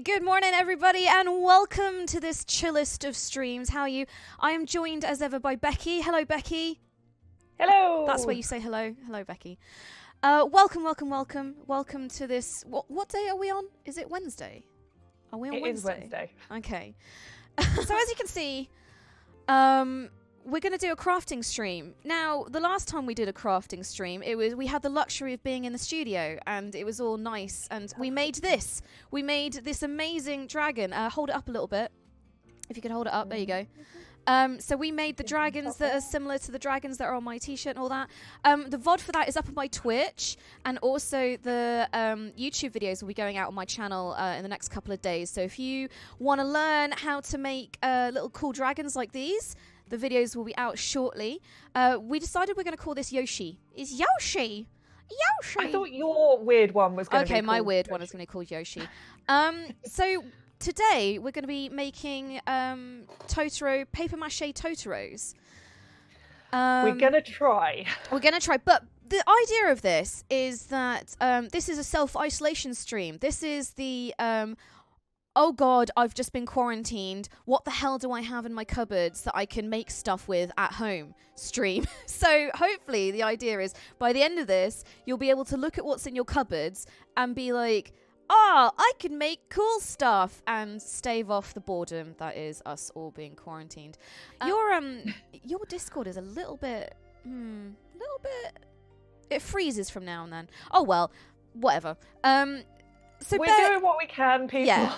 good morning everybody and welcome to this chillest of streams. How are you? I am joined as ever by Becky. Hello Becky. Hello. That's where you say hello. Hello Becky. Welcome to this. What day are we on? Is it Wednesday? Are we on Wednesday? It is Wednesday. Okay. So as you can see, we're going to do a crafting stream. Now, the last time we did a crafting stream, we had the luxury of being in the studio, and it was all nice. And we made this. We made this amazing dragon. Hold it up a little bit. If you could hold it up, there you go. So we made the dragons that are similar to the dragons that are on my t-shirt and all that. The VOD for that is up on my Twitch, and also the YouTube videos will be going out on my channel in the next couple of days. So if you want to learn how to make little cool dragons like these, the videos will be out shortly. We decided we're going to call this Yoshi. Is Yoshi? Yoshi! I thought your weird one was going to be Okay, my weird one is going to be called Yoshi. So today we're going to be making Totoro, paper-mache Totoros. We're going to try. We're going to try, but the idea of this is that this is a self-isolation stream. This is the... oh god, I've just been quarantined. What the hell do I have in my cupboards that I can make stuff with at home stream? So hopefully the idea is by the end of this, you'll be able to look at what's in your cupboards and be like, I can make cool stuff and stave off the boredom that is us all being quarantined. Your Discord is a little bit, it freezes from now and then. Oh well, whatever. So we're doing what we can, people. Yeah,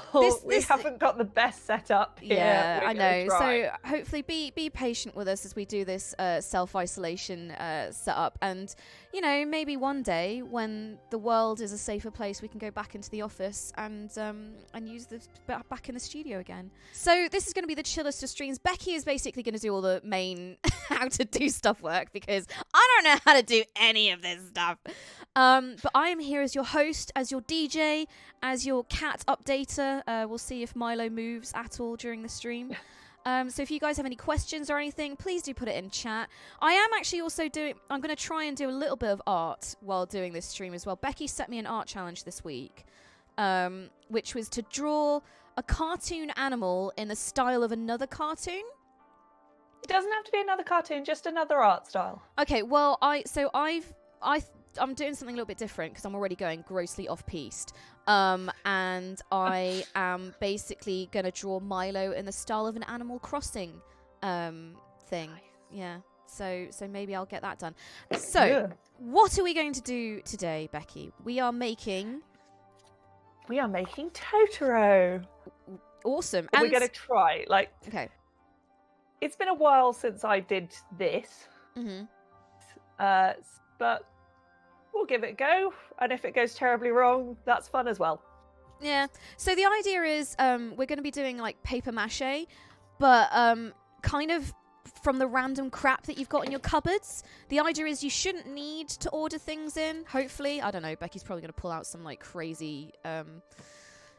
we haven't got the best setup here. Yeah, I know. So hopefully be patient with us as we do this self-isolation setup. And, you know, maybe one day when the world is a safer place, we can go back into the office and use this back in the studio again. So this is going to be the chillest of streams. Becky is basically going to do all the main how to do stuff work because I don't know how to do any of this stuff. But I am here as your host, as your DJ, as your cat updater. We'll see if Milo moves at all during the stream. So if you guys have any questions or anything, please do put it in chat. I am actually also I'm going to try and do a little bit of art while doing this stream as well. Becky set me an art challenge this week, which was to draw a cartoon animal in the style of another cartoon. It doesn't have to be another cartoon, just another art style. Okay, well, I'm doing something a little bit different because I'm already going grossly off-piste. And I am basically going to draw Milo in the style of an Animal Crossing thing. Nice. Yeah. So maybe I'll get that done. So, What are we going to do today, Becky? We are making Totoro. Awesome. And we're going to try. Okay. It's been a while since I did this. Mm-hmm. But we'll give it a go, and if it goes terribly wrong, that's fun as well. Yeah. So the idea is we're going to be doing like paper-mache, but kind of from the random crap that you've got in your cupboards. The idea is you shouldn't need to order things in, hopefully. I don't know, Becky's probably going to pull out some like crazy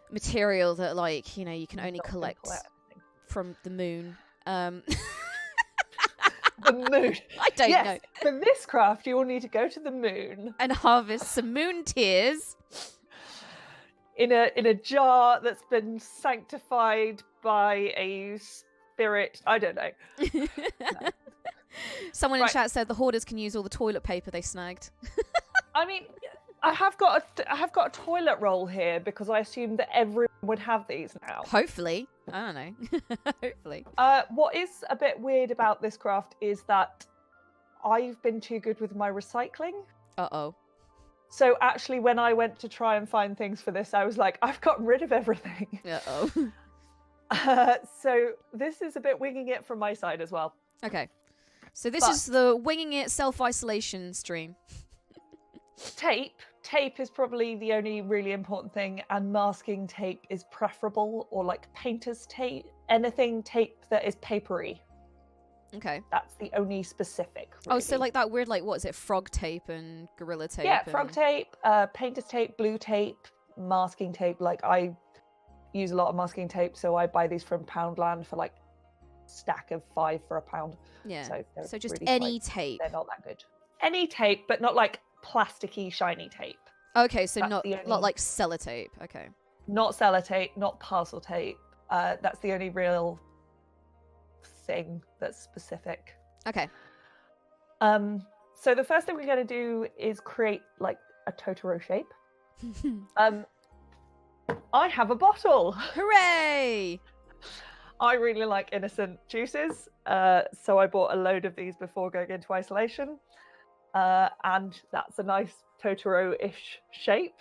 material that like, you know, you can only collect from the moon. The moon. I don't know. For this craft, you will need to go to the moon and harvest some moon tears in a jar that's been sanctified by a spirit. I don't know. No. Someone in chat said the hoarders can use all the toilet paper they snagged. I mean, I have got a toilet roll here because I assumed that everyone would have these now. Hopefully. I don't know. Hopefully. What is a bit weird about this craft is that I've been too good with my recycling. Uh-oh. So actually, when I went to try and find things for this, I was like, I've gotten rid of everything. Uh-oh. So this is a bit winging it from my side as well. Okay. So this is the winging it self-isolation stream. Tape is probably the only really important thing, and masking tape is preferable, or like painter's tape, anything tape that is papery. Okay. That's the only specific. Really. Oh, so like that weird, like, what is it, frog tape and gorilla tape? Yeah, frog tape, painter's tape, blue tape, masking tape. Like, I use a lot of masking tape, so I buy these from Poundland for like a stack of 5 for £1. Yeah. So just really any tape. They're not that good. Any tape, but not like plasticky, shiny tape. Okay, so That's not like sellotape. Okay. Not sellotape, not parcel tape. That's the only real thing that's specific. Okay. So the first thing we're going to do is create like a Totoro shape. I have a bottle. Hooray! I really like innocent juices, so I bought a load of these before going into isolation, and that's a nice Totoro-ish shape.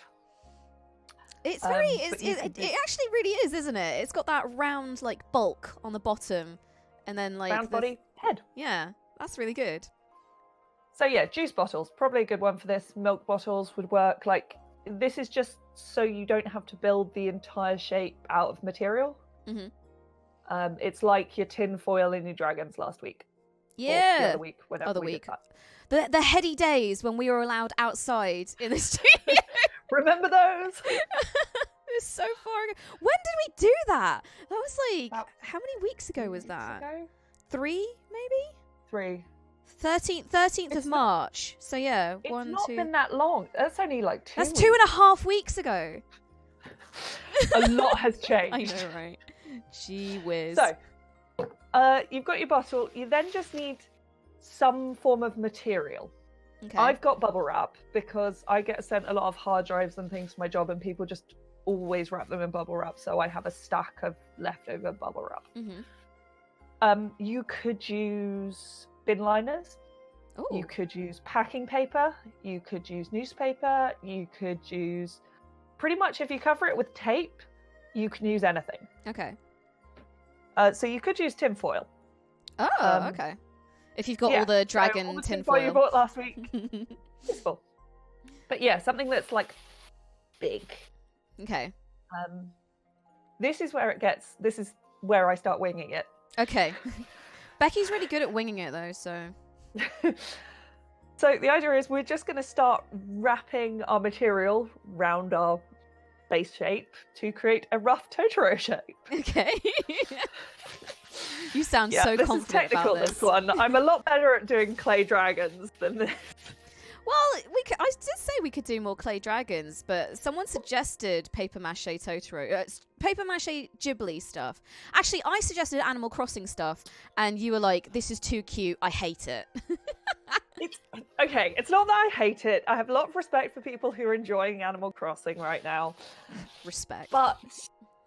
It's very, it actually really is, isn't it? It's got that round like bulk on the bottom, and then like round body, head. Yeah, that's really good. So yeah, juice bottles, probably a good one for this. Milk bottles would work. Like, this is just so you don't have to build the entire shape out of material. Mm-hmm. It's like your tin foil in your dragons last week. Yeah. Or the other week, whenever we did that. The heady days when we were allowed outside in the studio. Remember those? It's so far ago. When did we do that? That was like, how many weeks ago was that? 3, maybe? 3. 13th of March. So yeah, it's 1, not 2. been that long. That's only like 2 That's weeks. 2.5 weeks ago. A lot has changed. I know, right? Gee whiz. So, you've got your bottle. You then just need some form of material. Okay. I've got bubble wrap because I get sent a lot of hard drives and things for my job, and people just always wrap them in bubble wrap. So I have a stack of leftover bubble wrap. Mm-hmm. You could use bin liners. Ooh. You could use packing paper. You could use newspaper. You could use pretty much, if you cover it with tape, you can use anything. Okay. So you could use tinfoil. Oh, okay. If you've got all the dragon all the tinfoil you bought last week, useful. But yeah, something that's like big. Okay. This is where I start winging it. Okay. Becky's really good at winging it though, so. So the idea is we're just going to start wrapping our material round our base shape to create a rough Totoro shape. Okay. You sound so this confident is technical, about this. this one. I'm a lot better at doing clay dragons than this. Well, I did say we could do more clay dragons, but someone suggested paper-mache Totoro, paper-mache Ghibli stuff. Actually, I suggested Animal Crossing stuff, and you were like, "This is too cute. I hate it." It's not that I hate it. I have a lot of respect for people who are enjoying Animal Crossing right now. Respect. But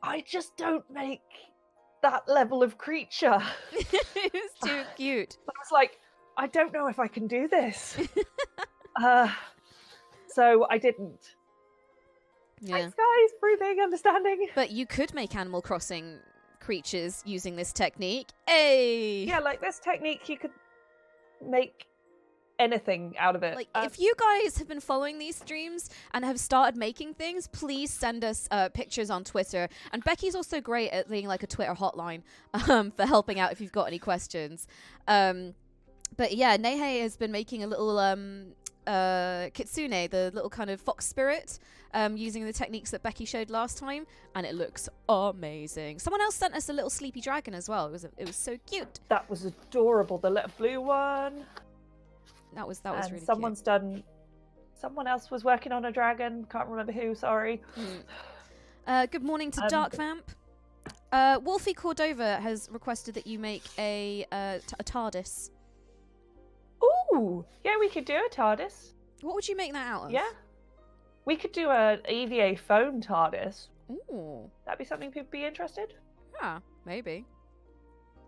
I just don't make that level of creature. It's too cute. I was like, I don't know if I can do this. So I didn't. Yeah. Thanks, guys, for being understanding. But you could make Animal Crossing creatures using this technique. Hey! Yeah, like this technique, you could make anything out of it. Like, if you guys have been following these streams and have started making things, please send us pictures on Twitter. And Becky's also great at being like a Twitter hotline for helping out if you've got any questions. But yeah, Nehe has been making a little kitsune, the little kind of fox spirit, using the techniques that Becky showed last time, and it looks amazing. Someone else sent us a little sleepy dragon as well. It was so cute. That was adorable. The little blue one. That was really someone's cute. done. Someone else was working on a dragon. Can't remember who. Sorry. Good morning to Dark Vamp. Wolfie Cordova has requested that you make a TARDIS. Ooh, yeah, we could do a TARDIS. What would you make that out of? Yeah, we could do an EVA phone TARDIS. Ooh, that'd be something people be interested. Yeah, maybe.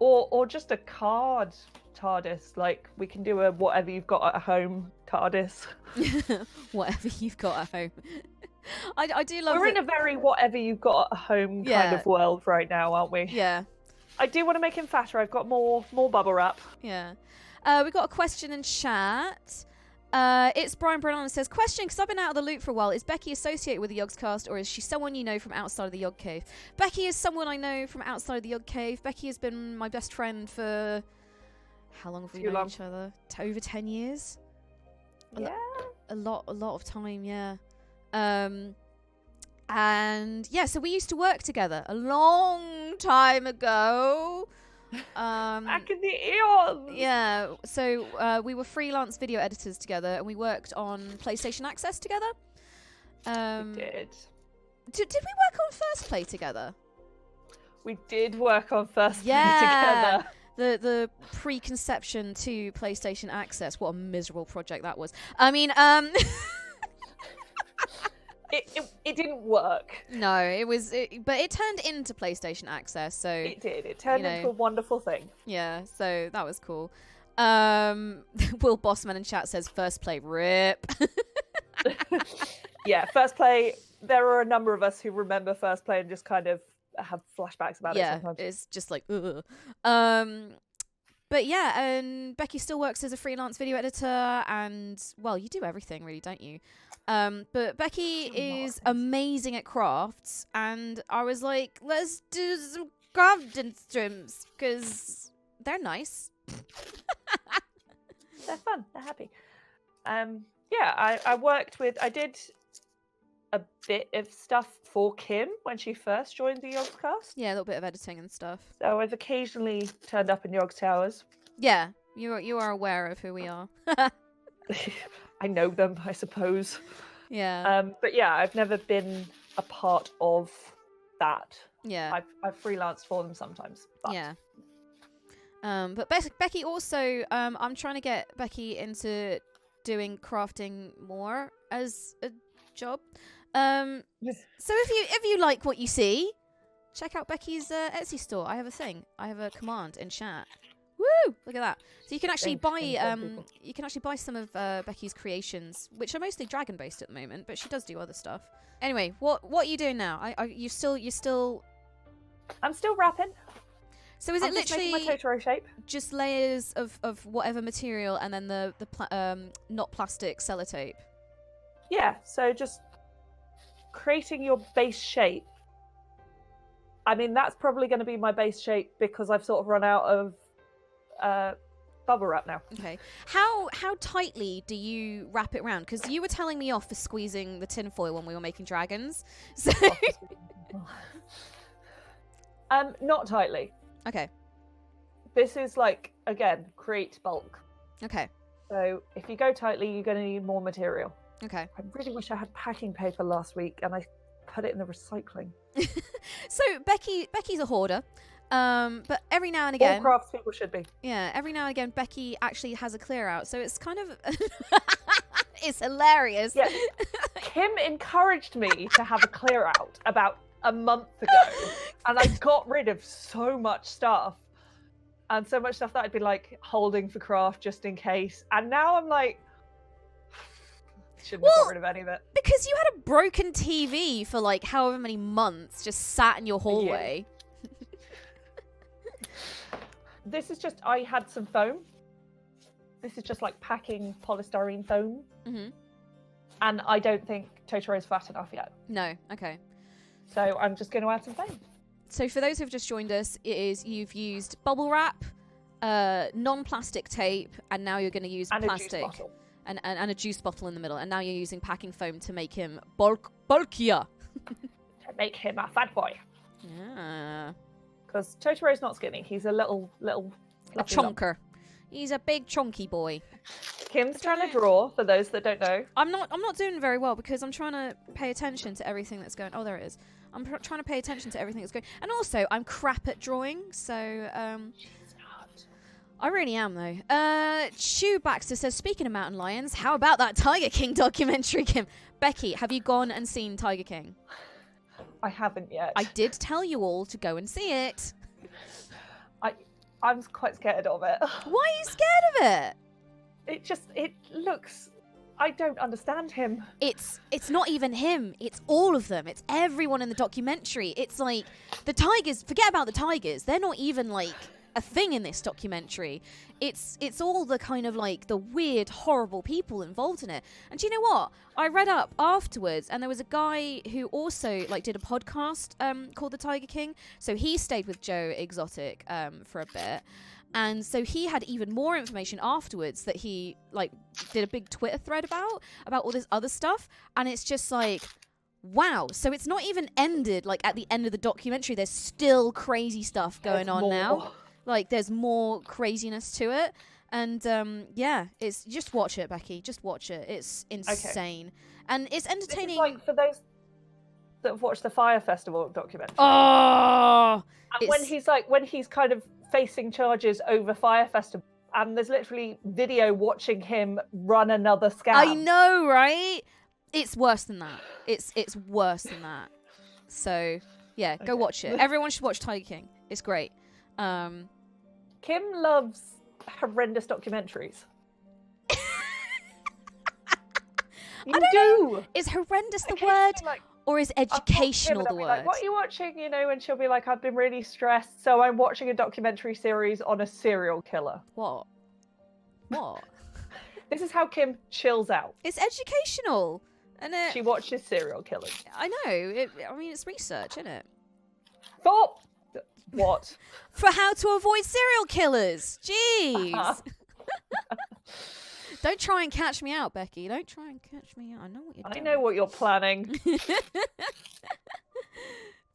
Or just a card TARDIS. Like, we can do a whatever you've got at home TARDIS. Whatever you've got at home. I do love. We're in a very whatever you've got at home kind of world right now, aren't we? Yeah. I do want to make him fatter. I've got more bubble wrap. Yeah. We got a question in chat. It's Brian Brennan says, question, because I've been out of the loop for a while. Is Becky associated with the YOGSCAST, or is she someone you know from outside of the Yog Cave? Becky is someone I know from outside of the Yog Cave. Becky has been my best friend for... How long have we known each other? Over 10 years? Yeah. A lot of time, yeah. And yeah, so we used to work together a long time ago. Back in the eons. Yeah, so we were freelance video editors together, and we worked on PlayStation Access together. We did. Did we work on First Play together? We did work on First Play Yeah. together. The preconception to PlayStation Access. What a miserable project that was. I mean, It didn't work. no, it was, but it turned into PlayStation Access, so It did. It turned into a wonderful thing. yeah, so that was cool. Will Bossman in chat says First Play rip. Yeah, First Play. There are a number of us who remember First Play and just kind of have flashbacks about it sometimes. Yeah, it's just like, ugh. But yeah, and Becky still works as a freelance video editor, and well, you do everything really, don't you? But Becky is amazing at crafts, and I was like, let's do some crafting streams because they're nice. They're fun. They're happy. Yeah, I did a bit of stuff for Kim when she first joined the YOGSCAST. Yeah, a little bit of editing and stuff. So I've occasionally turned up in Yogs Towers. Yeah, you are aware of who we are. I know them, I suppose. Yeah. But yeah, I've never been a part of that. Yeah. I've freelanced for them sometimes. But... Yeah. But Becky also, I'm trying to get Becky into doing crafting more as a job. So if you like what you see, check out Becky's Etsy store. I have a thing. I have a command in chat. Woo! Look at that. So you can actually buy some of Becky's creations, which are mostly dragon based at the moment, but she does do other stuff. Anyway, what are you doing now? You still I'm still wrapping. So is it literally my Totoro shape? Just layers of whatever material and then the not plastic sellotape? Yeah, so just creating your base shape. I mean, that's probably going to be my base shape because I've sort of run out of bubble wrap now. Okay. How tightly do you wrap it around? Because you were telling me off for squeezing the tinfoil when we were making dragons. So not tightly. Okay. This is like, again, create bulk. Okay. So if you go tightly, you're going to need more material. Okay. I really wish I had packing paper last week and I put it in the recycling. So Becky's a hoarder. But every now and again, all crafts people should be. Yeah, every now and again, Becky actually has a clear out. So it's kind of, it's hilarious. Yeah. Kim encouraged me to have a clear out about a month ago, and I got rid of so much stuff, and so much stuff that I'd be like holding for craft just in case. And now I'm like, shouldn't have got rid of any of it. Because you had a broken TV for like however many months, just sat in your hallway. This is just, I had some foam. This is just like packing polystyrene foam. Mm-hmm. And I don't think Totoro is fat enough yet. No, okay. So I'm just going to add some foam. So for those who've just joined us, you've used bubble wrap, non-plastic tape, and now you're going to use plastic. A juice bottle. And a juice bottle in the middle. And now you're using packing foam to make him bulkier. To make him a fat boy. Yeah. Because Totoro's not skinny. He's a little a chonker. Lump. He's a big chonky boy. Kim's trying to draw, for those that don't know. I'm not doing very well because I'm trying to pay attention to everything that's going. Oh, there it is. I'm trying to pay attention to everything that's going. And also, I'm crap at drawing, so She's not. I really am though. Chew Baxter says, speaking of mountain lions, how about that Tiger King documentary, Kim? Becky, have you gone and seen Tiger King? I haven't yet. I did tell you all to go and see it. I'm quite scared of it. Why are you scared of it? It looks... I don't understand him. It's not even him. It's all of them. It's everyone in the documentary. It's like the tigers. Forget about the tigers. They're not even like a thing in this documentary. It's all the kind of like the weird, horrible people involved in it. And do you know what? I read up afterwards, and there was a guy who also like did a podcast called The Tiger King. So he stayed with Joe Exotic for a bit. And so he had even more information afterwards that he like did a big Twitter thread about all this other stuff. And it's just like, wow. So it's not even ended like at the end of the documentary. There's still crazy stuff going on now. Like there's more craziness to it. And yeah, it's just watch it, Becky. Just watch it. It's insane. Okay. And it's entertaining. This is like for those that have watched the Fire Festival documentary. Oh, and when he's kind of facing charges over Fire Festival, and there's literally video watching him run another scam. I know, right? It's worse than that. It's worse than that. So yeah, go watch it. Everyone should watch Tiger King. It's great. Kim loves horrendous documentaries. You do. Is horrendous the word, or is educational the word? Like, what are you watching? You know, and she'll be like, I've been really stressed, so I'm watching a documentary series on a serial killer. What? This is how Kim chills out. It's educational. And she watches serial killers. I know. I mean, it's research, isn't it? For what? For how to avoid serial killers. Jeez. Don't try and catch me out, Becky. Don't try and catch me out. I know what you're doing. I know what you're planning.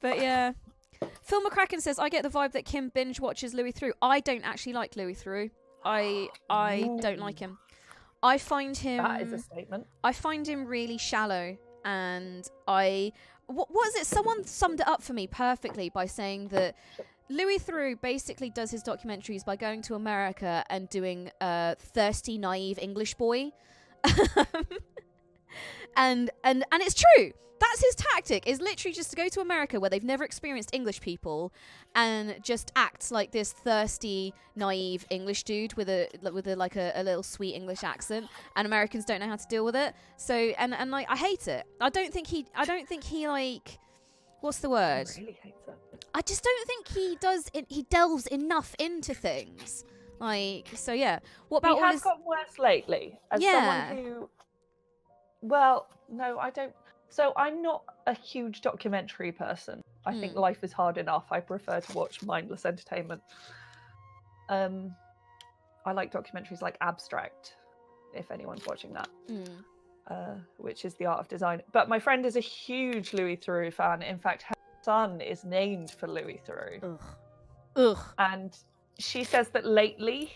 But yeah. Phil McCracken says, I get the vibe that Kim binge watches Louis Theroux. I don't actually like Louis Theroux. I don't like him. I find him... That is a statement. I find him really shallow. And what is it? Someone summed it up for me perfectly by saying that Louis Theroux basically does his documentaries by going to America and doing thirsty, naive English boy. and it's true. That's his tactic, is literally just to go to America where they've never experienced English people and just act like this thirsty, naive English dude with a little sweet English accent, and Americans don't know how to deal with it. So and like I hate it. I don't think he like, what's the word? I really hate it. I just don't think he delves enough into things. Like, so yeah. What about he has got worse lately. As someone who, well, no, I don't. So I'm not a huge documentary person. I think life is hard enough. I prefer to watch mindless entertainment. I like documentaries like Abstract, if anyone's watching that, which is the art of design. But my friend is a huge Louis Theroux fan. In fact, her son is named for Louis Theroux. Ugh. And she says that lately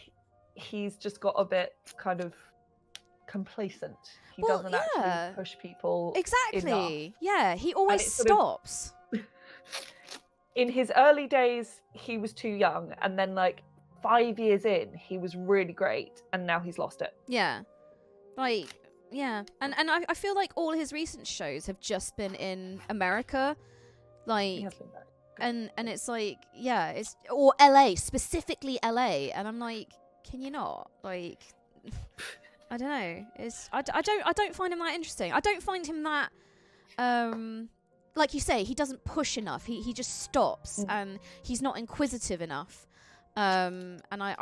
he's just got a bit kind of complacent. He doesn't actually push people exactly enough. Yeah, he always stops. In his early days he was too young, and then like 5 years in he was really great, and now he's lost it. Yeah, like, yeah. And I feel like all his recent shows have just been in America, like, and it's like, yeah, it's, or LA, specifically LA, and I'm like, can you not, like, I don't know. I don't find him that interesting. I don't find him that, like you say, he doesn't push enough. He just stops, and he's not inquisitive enough. And I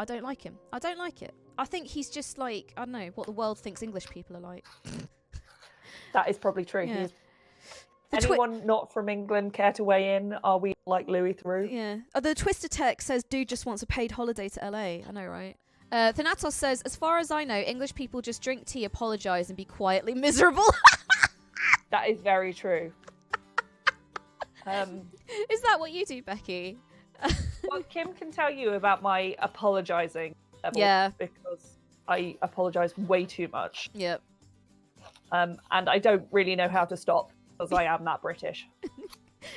don't like him. I don't like it. I think he's just like, I don't know, what the world thinks English people are like. That is probably true. Yeah. Anyone not from England care to weigh in? Are we like Louis Theroux? Yeah. The Twister Tech says, dude just wants a paid holiday to LA. I know, right? Thanatos says, as far as I know, English people just drink tea, apologise, and be quietly miserable. That is very true. Is that what you do, Becky? Well, Kim can tell you about my apologising level. Yeah. Because I apologise way too much. Yep. And I don't really know how to stop, because I am that British.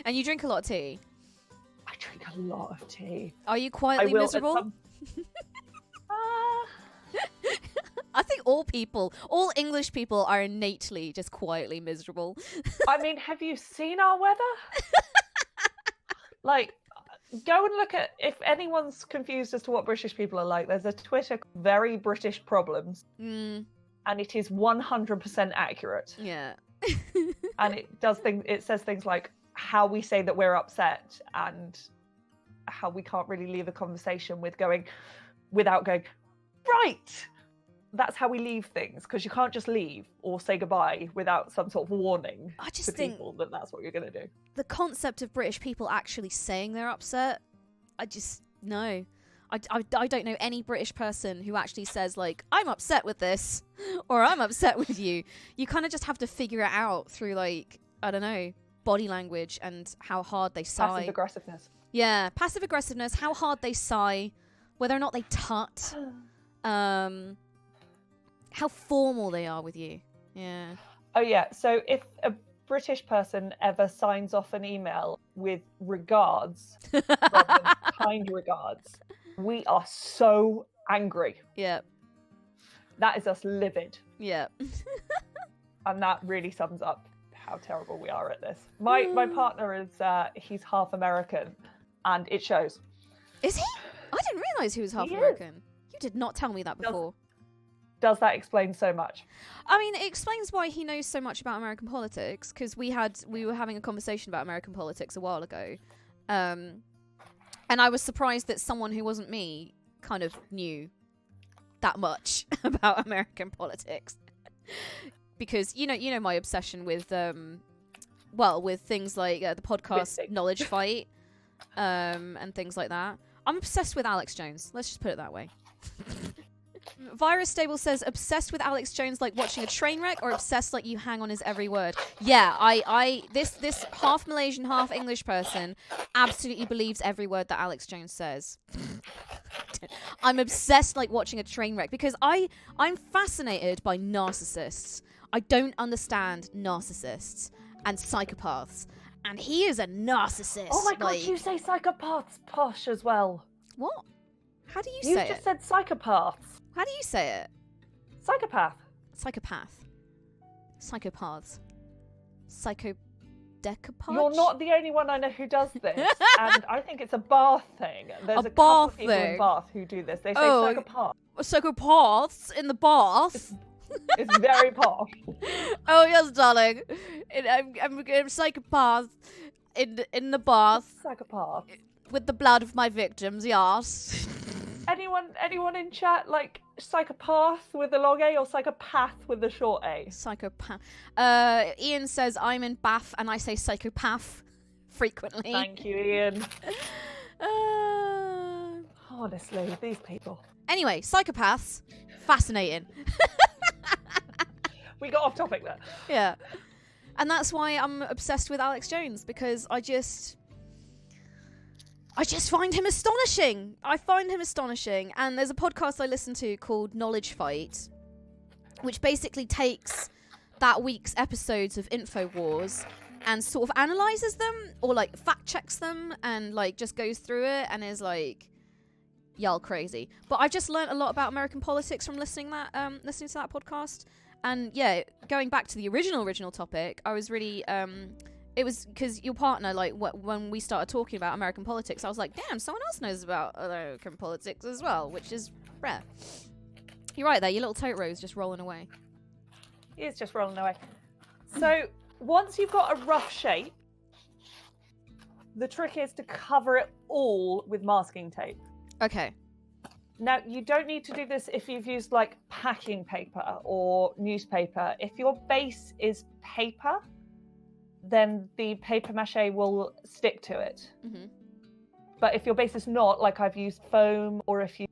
And you drink a lot of tea? I drink a lot of tea. Are you quietly miserable? I think all English people are innately just quietly miserable. I mean, have you seen our weather? Like, go and look at, if anyone's confused as to what British people are like, there's a Twitter, Very British Problems, and it is 100% accurate. Yeah. And it says things like how we say that we're upset, and how we can't really leave a conversation without going, right! That's how we leave things, because you can't just leave or say goodbye without some sort of warning to people that that's what you're going to do. The concept of British people actually saying they're upset, I just, no. I don't know any British person who actually says, like, I'm upset with this, or I'm upset with you. You kind of just have to figure it out through, like, I don't know, body language and how hard they sigh. Passive aggressiveness. Yeah, passive aggressiveness, how hard they sigh, whether or not they tut, how formal they are with you. Yeah. Oh yeah. So if British person ever signs off an email with regards rather than kind regards, we are so angry. Yeah. That is us livid. Yeah. And that really sums up how terrible we are at this. My partner is he's half American, and it shows. Is he? I didn't realise he was half He American. is. You did not tell me that before. Does that explain so much? I mean, it explains why he knows so much about American politics, because we were having a conversation about American politics a while ago. And I was surprised that someone who wasn't me kind of knew that much about American politics. Because you know my obsession with with things like the podcast Knowledge Fight and things like that. I'm obsessed with Alex Jones. Let's just put it that way. Virus Stable says, obsessed with Alex Jones like watching a train wreck, or obsessed like you hang on his every word? Yeah, this half Malaysian, half English person absolutely believes every word that Alex Jones says. I'm obsessed like watching a train wreck because I'm fascinated by narcissists. I don't understand narcissists and psychopaths. And he is a narcissist. Oh my god, you say psychopaths posh as well. What? How do you You say it? just said psychopaths. How do you say it? Psychopath. Psychopath. Psychopaths. Psychodecapage? You're not the only one I know who does this, and I think it's a Bath thing. There's a couple Bath of people in thing? Bath who do this. They say Oh. psychopath. Psychopaths in the bath. It's very posh. Oh yes, darling. I'm psychopath in the bath Psychopath. with the blood of my victims. Yes. Anyone in chat like psychopath with the long A or psychopath with the short A? Psychopath. Ian says I'm in Bath and I say psychopath frequently. Thank you, Ian. Honestly, these people. Anyway, psychopaths, fascinating. We got off topic there. Yeah. And that's why I'm obsessed with Alex Jones, because I just find him astonishing. I find him astonishing. And there's a podcast I listen to called Knowledge Fight, which basically takes that week's episodes of InfoWars and sort of analyzes them or like fact checks them and like just goes through it and is like, y'all crazy. But I just learned a lot about American politics from listening to that podcast. And yeah, going back to the original topic, I was really it was because your partner, like, when we started talking about American politics, I was like, damn, someone else knows about American politics as well, which is rare. You're right there, your little Totoro is just rolling away. He is just rolling away. So once you've got a rough shape, the trick is to cover it all with masking tape. Okay. Now, you don't need to do this if you've used like packing paper or newspaper. If your base is paper, then the paper-mache will stick to it. Mm-hmm. But if your base is not, like I've used foam, or if you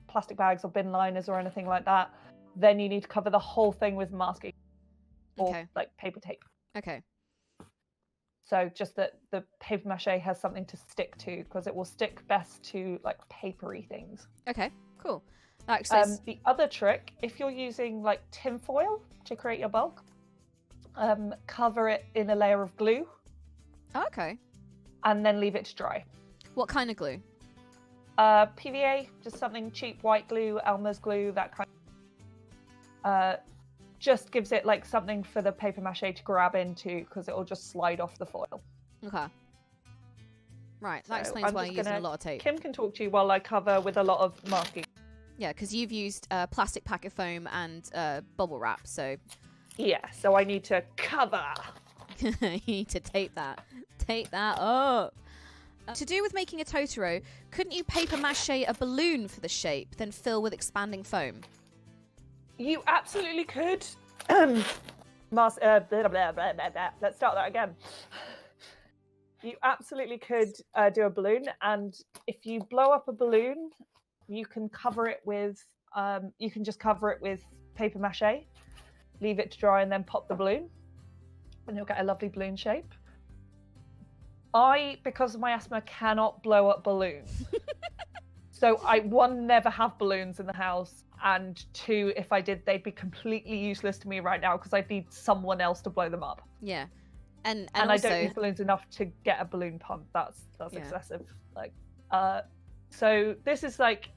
plastic bags or bin liners or anything like that, then you need to cover the whole thing with masking or like paper tape. Okay. So just that the paper-mache has something to stick to, because it will stick best to like papery things. Okay, cool. Access. The other trick, if you're using like tin foil to create your bulk, cover it in a layer of glue. Oh, okay. And then leave it to dry. What kind of glue? PVA, just something cheap, white glue, Elmer's glue, that kind. Just gives it like something for the paper-mache to grab into, because it will just slide off the foil. Okay. Right, that explains why you're using a lot of tape. Kim can talk to you while I cover with a lot of masking. Yeah, because you've used plastic packet foam and bubble wrap, so... Yeah, so I need to cover. You need to tape that. Tape that up. To do with making a Totoro, couldn't you paper-mache a balloon for the shape, then fill with expanding foam? You absolutely could. Let's start that again. You absolutely could do a balloon, and if you blow up a balloon, you can cover it with. You can just cover it with paper mache, leave it to dry, and then pop the balloon, and you'll get a lovely balloon shape. I, because of my asthma, cannot blow up balloons. So I, one, never have balloons in the house, and two, if I did, they'd be completely useless to me right now because I'd need someone else to blow them up. Yeah. And And also, I don't use balloons enough to get a balloon pump. That's Yeah. excessive. Like, so this is like,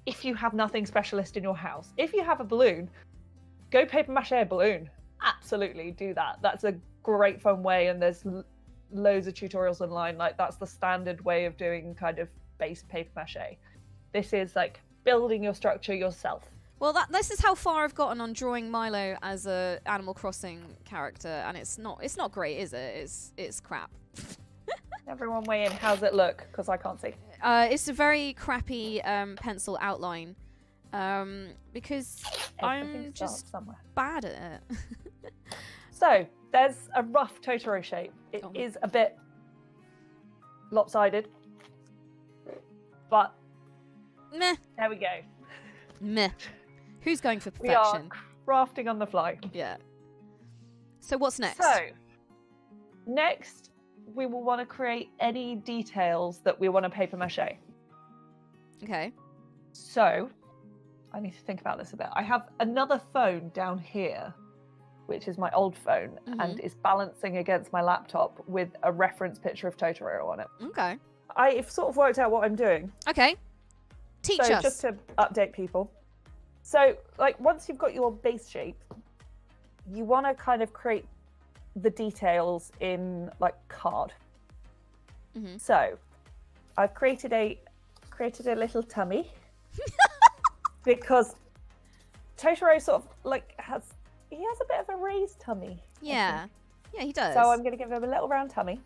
if you have nothing specialist in your house, if you have a balloon, go paper-mache a balloon. Absolutely do that. That's a great fun way, and there's loads of tutorials online. Like, that's the standard way of doing kind of base paper-mache. This is like building your structure yourself. well, this is how far I've gotten on drawing Milo as a Animal Crossing character, and it's not great, is it? It's crap. Everyone weigh in. How's it look? Because I can't see. It's a very crappy pencil outline, because Everything I'm starts just somewhere. bad at it. So there's a rough Totoro shape. It is a bit lopsided, but Meh. there we go. Meh. Who's going for We are perfection? crafting on the fly. Yeah. So what's next? So next, we will want to create any details that we want to paper mache. Okay. So I need to think about this a bit. I have another phone down here, which is my old phone, and is balancing against my laptop with a reference picture of Totoro on it. Okay. I've sort of worked out what I'm doing. Okay. Teach So us. just to update people. So, like, once you've got your base shape, you want to kind of create the details in like card. So I've created a little tummy because Totoro sort of like has a bit of a raised tummy. Yeah. Yeah, he does. So I'm going to give him a little round tummy,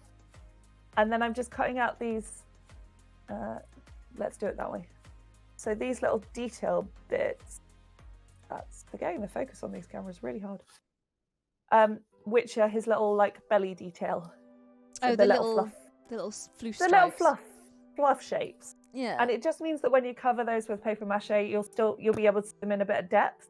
and then I'm just cutting out these. Let's do it that way. So these little detail bits. That's getting the focus on these cameras really hard. Which are his little like belly detail. So the little fluff. The little floof The stripes. little fluff shapes. Yeah. And it just means that when you cover those with paper mache, you'll be able to see them in a bit of depth,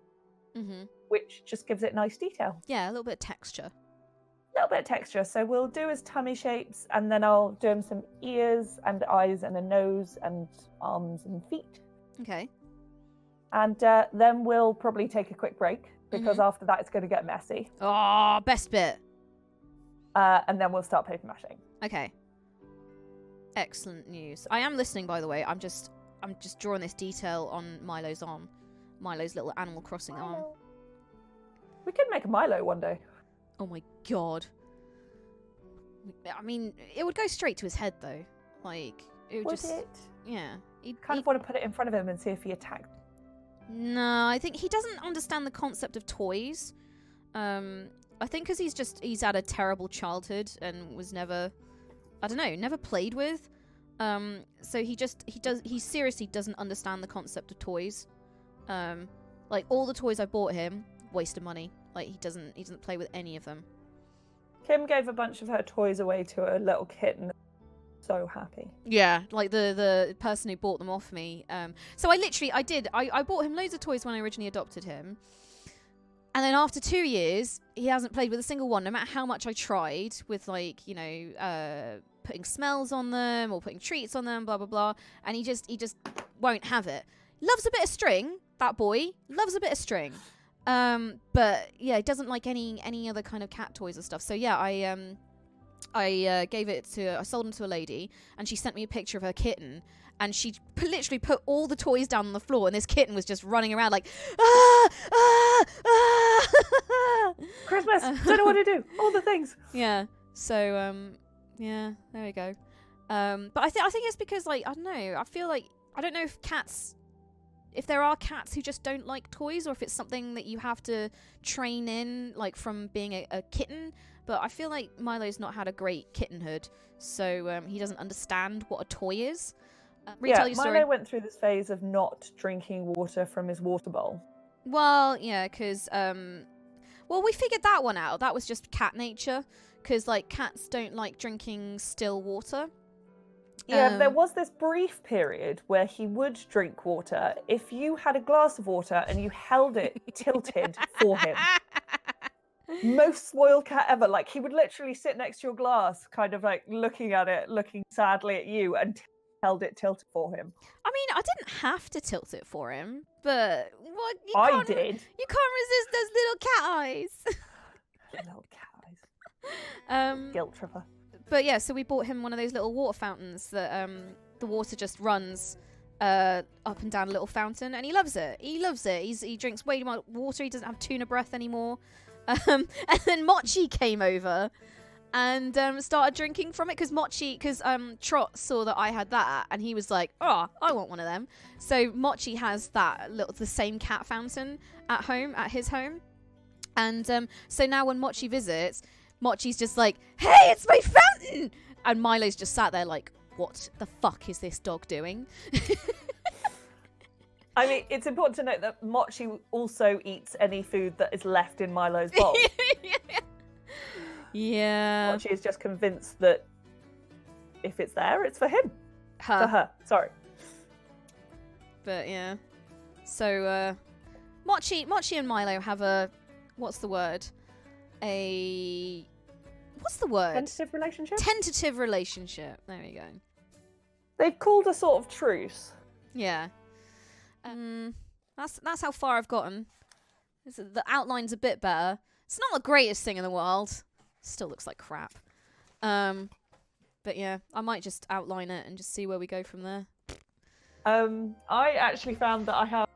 which just gives it nice detail. Yeah, a little bit of texture. A little bit of texture. So we'll do his tummy shapes, and then I'll do him some ears and eyes and a nose and arms and feet. Okay. And then we'll probably take a quick break because after that it's going to get messy. Oh, best bit. And then we'll start paper mashing. Okay. Excellent news. I am listening, by the way. I'm just drawing this detail on Milo's arm. Milo's little Animal Crossing arm. We could make a Milo one day. Oh my god. I mean, it would go straight to his head, though. Like, it would it? Yeah. He'd kind of want to put it in front of him and see if he attacked. No, I think he doesn't understand the concept of toys. I think because he's had a terrible childhood and was never played with. So he seriously doesn't understand the concept of toys. Like, all the toys I bought him, waste of money. Like, he doesn't play with any of them. Kim gave a bunch of her toys away to a little kitten. So happy. Yeah, like the person who bought them off me. So I bought him loads of toys when I originally adopted him. And then after 2 years, he hasn't played with a single one, no matter how much I tried with, like, putting smells on them or putting treats on them, blah, blah, blah. And he just won't have it. Loves a bit of string, that boy. Loves a bit of string. But, yeah, he doesn't like any other kind of cat toys and stuff. So, yeah, I sold him to a lady, and she sent me a picture of her kitten, and she literally put all the toys down on the floor, and this kitten was just running around like, Christmas! Don't know what to do. All the things. Yeah. So, yeah, there we go. But I think it's because, like, I don't know. I feel like, I don't know if there are cats who just don't like toys, or if it's something that you have to train in, like, from being a kitten. But I feel like Milo's not had a great kittenhood, so he doesn't understand what a toy is. Retell your story. Milo went through this phase of not drinking water from his water bowl. Well, yeah, because we figured that one out. That was just cat nature, because, like, cats don't like drinking still water. Yeah, there was this brief period where he would drink water if you had a glass of water and you held it tilted for him. Most spoiled cat ever. Like, he would literally sit next to your glass, kind of like looking at it, looking sadly at you, and held it tilted for him. I mean, I didn't have to tilt it for him, but what I did. You can't resist those little cat eyes. Little cat eyes. Guilt tripper. But yeah, so we bought him one of those little water fountains that the water just runs up and down a little fountain, and he loves it. He loves it. He drinks way more water. He doesn't have tuna breath anymore. And then Mochi came over and started drinking from it because Trot saw that I had that, and he was like, "Oh, I want one of them." So Mochi has the same cat fountain at his home, and so now when Mochi visits, Mochi's just like, "Hey, it's my fountain!" And Milo's just sat there like, "What the fuck is this dog doing?" I mean, it's important to note that Mochi also eats any food that is left in Milo's bowl. Yeah. Mochi is just convinced that if it's there, it's for him. For her, sorry. But yeah. So, Mochi and Milo have what's the word? Tentative relationship? Tentative relationship. There we go. They've called a sort of truce. Yeah. That's how far I've gotten. The outline's a bit better. It's not the greatest thing in the world. Still looks like crap. But yeah, I might just outline it and just see where we go from there. I actually found that I have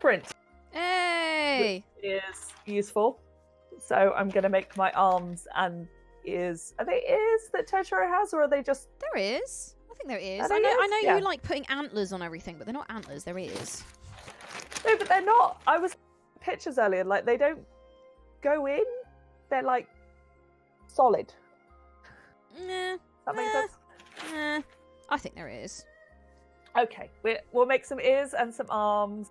print. Hey! Which is useful. So I'm going to make my arms and ears. Are they ears that Totoro has, or are they just... There is. I think there is. I know you like putting antlers on everything, but they're not antlers, they're ears. No, but they're not. I was pictures earlier, like they don't go in. They're like solid. Nah. That makes sense? Nah. I think there is. Okay, we'll make some ears and some arms,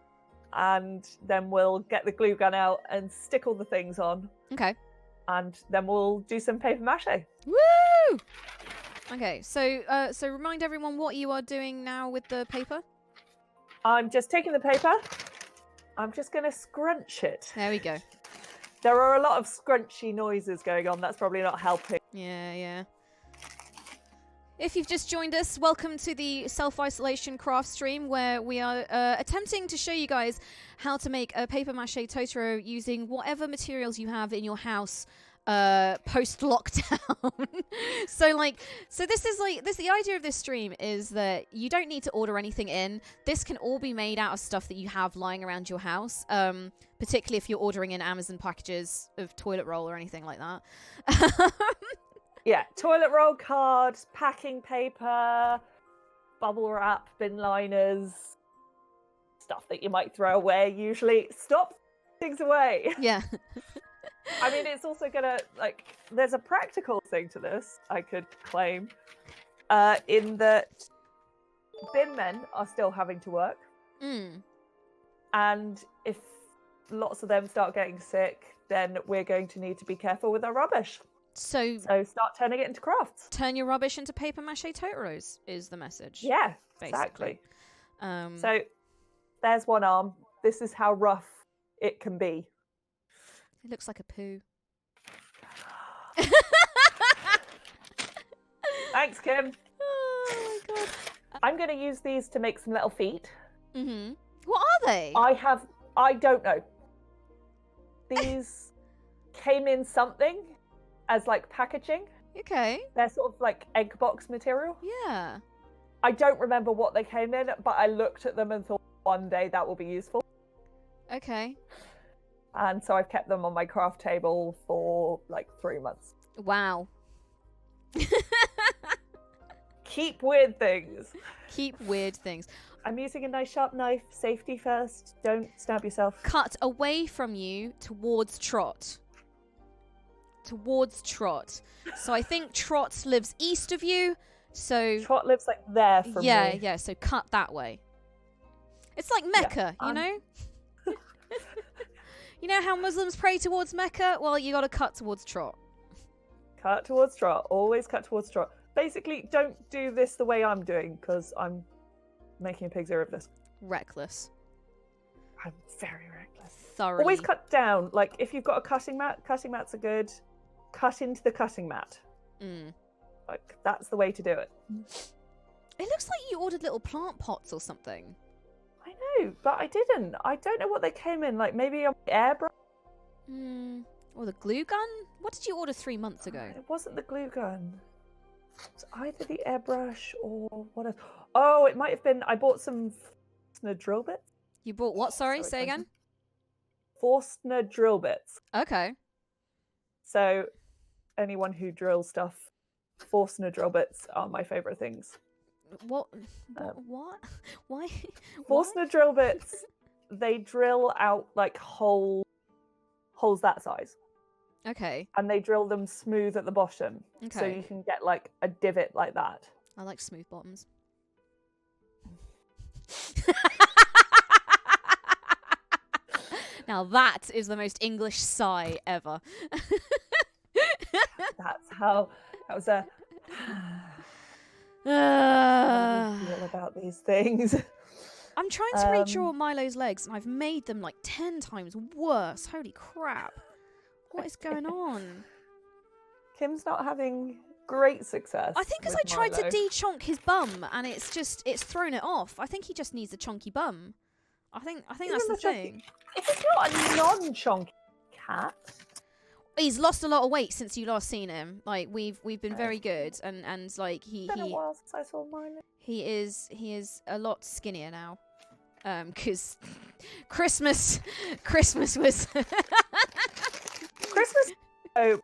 and then we'll get the glue gun out and stick all the things on. Okay. And then we'll do some paper-mâché. Woo! Okay, so remind everyone what you are doing now with the paper. I'm just taking the paper. I'm just going to scrunch it. There we go. There are a lot of scrunchy noises going on. That's probably not helping. Yeah. If you've just joined us, welcome to the self-isolation craft stream where we are attempting to show you guys how to make a paper-mache Totoro using whatever materials you have in your house post-lockdown. so the idea of this stream is that you don't need to order anything in. This can all be made out of stuff that you have lying around your house, particularly if you're ordering in Amazon packages of toilet roll or anything like that. Yeah, toilet roll, cards, packing paper, bubble wrap, bin liners, stuff that you might throw away usually. Stop things away. Yeah. I mean, it's also gonna, there's a practical thing to this, I could claim, in that bin men are still having to work. And if lots of them start getting sick, then we're going to need to be careful with our rubbish. So start turning it into crafts. Turn your rubbish into paper-mache Totoros is the message. Yeah, basically. Exactly. So there's one arm. This is how rough it can be. It looks like a poo. Thanks, Kim. Oh my god. I'm going to use these to make some little feet. Mm-hmm. What are they? I don't know. These came in something as packaging. Okay. They're sort of egg box material. Yeah. I don't remember what they came in, but I looked at them and thought one day that will be useful. Okay. And so I've kept them on my craft table for 3 months. Wow. Keep weird things. Keep weird things. I'm using a nice sharp knife. Safety first. Don't stab yourself. Cut away from you towards Trot. Towards Trot. So I think Trot lives east of you. So Trot lives there from me. Yeah. So cut that way. It's like Mecca, you know? You know how Muslims pray towards Mecca? Well, you got to cut towards Trot. Cut towards Trot. Always cut towards Trot. Basically, don't do this the way I'm doing, because I'm making a pig's ear of this. Reckless. I'm very reckless. Thoroughly. Always cut down. If you've got a cutting mats are good. Cut into the cutting mat. Mm. That's the way to do it. It looks like you ordered little plant pots or something. I know, but I didn't. I don't know what they came in. Like maybe a airbrush. Or the glue gun? What did you order 3 months ago? It wasn't the glue gun. It's either the airbrush or what else. Oh, it might have been. I bought some Forstner drill bits. You bought what? Sorry, So say again. Forstner drill bits. Okay. So, anyone who drills stuff, Forstner drill bits are my favorite things. What? What? Why? Forstner drill bits, they drill out like holes that size. Okay. And they drill them smooth at the bottom. Okay. So you can get like a divot like that. I like smooth bottoms. Now that is the most English sigh ever. That's how that was a how do we feel about these things. I'm trying to redraw Milo's legs and I've made them like 10 times worse. Holy crap. What is going on? Kim's not having great success. I think because I tried to de-chonk his bum and it's thrown it off. I think he just needs a chonky bum. I think that's the thing. If it's not a non-chonky cat. He's lost a lot of weight since you last seen him. Like we've been very good and like It's been a while since I saw Milo. he is a lot skinnier now. Because Christmas was Christmas. Oh,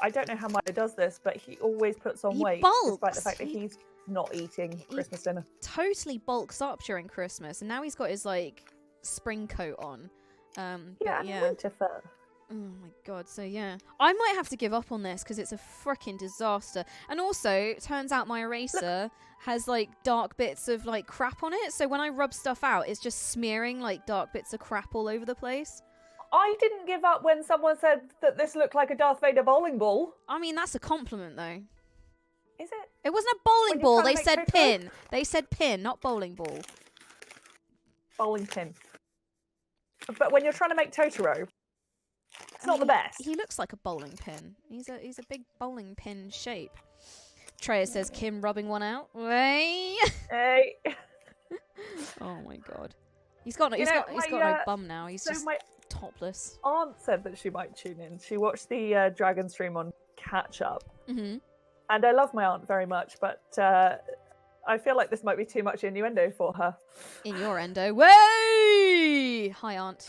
I don't know how Milo does this, but he always puts on weight, despite the fact that he's not eating Christmas dinner. Totally bulks up during Christmas, and now he's got his like spring coat on. Winter fur. Oh my god, so yeah. I might have to give up on this because it's a freaking disaster. And also, it turns out my eraser has like dark bits of like crap on it. So when I rub stuff out, it's just smearing like dark bits of crap all over the place. I didn't give up when someone said that this looked like a Darth Vader bowling ball. I mean, that's a compliment though. Is it? It wasn't a bowling ball. They said Totoro? pin. They said pin, not bowling ball. Bowling pin. But when you're trying to make Totoro, it's not the best. He looks like a bowling pin. He's a big bowling pin shape. Treya says Kim rubbing one out. Hey. Hey. Oh my god. He's got no bum now. He's just topless. Aunt said that she might tune in. She watched the Dragon stream on Catch Up. Mm-hmm. And I love my aunt very much, but I feel like this might be too much innuendo for her. In your endo. Way! Hi, aunt.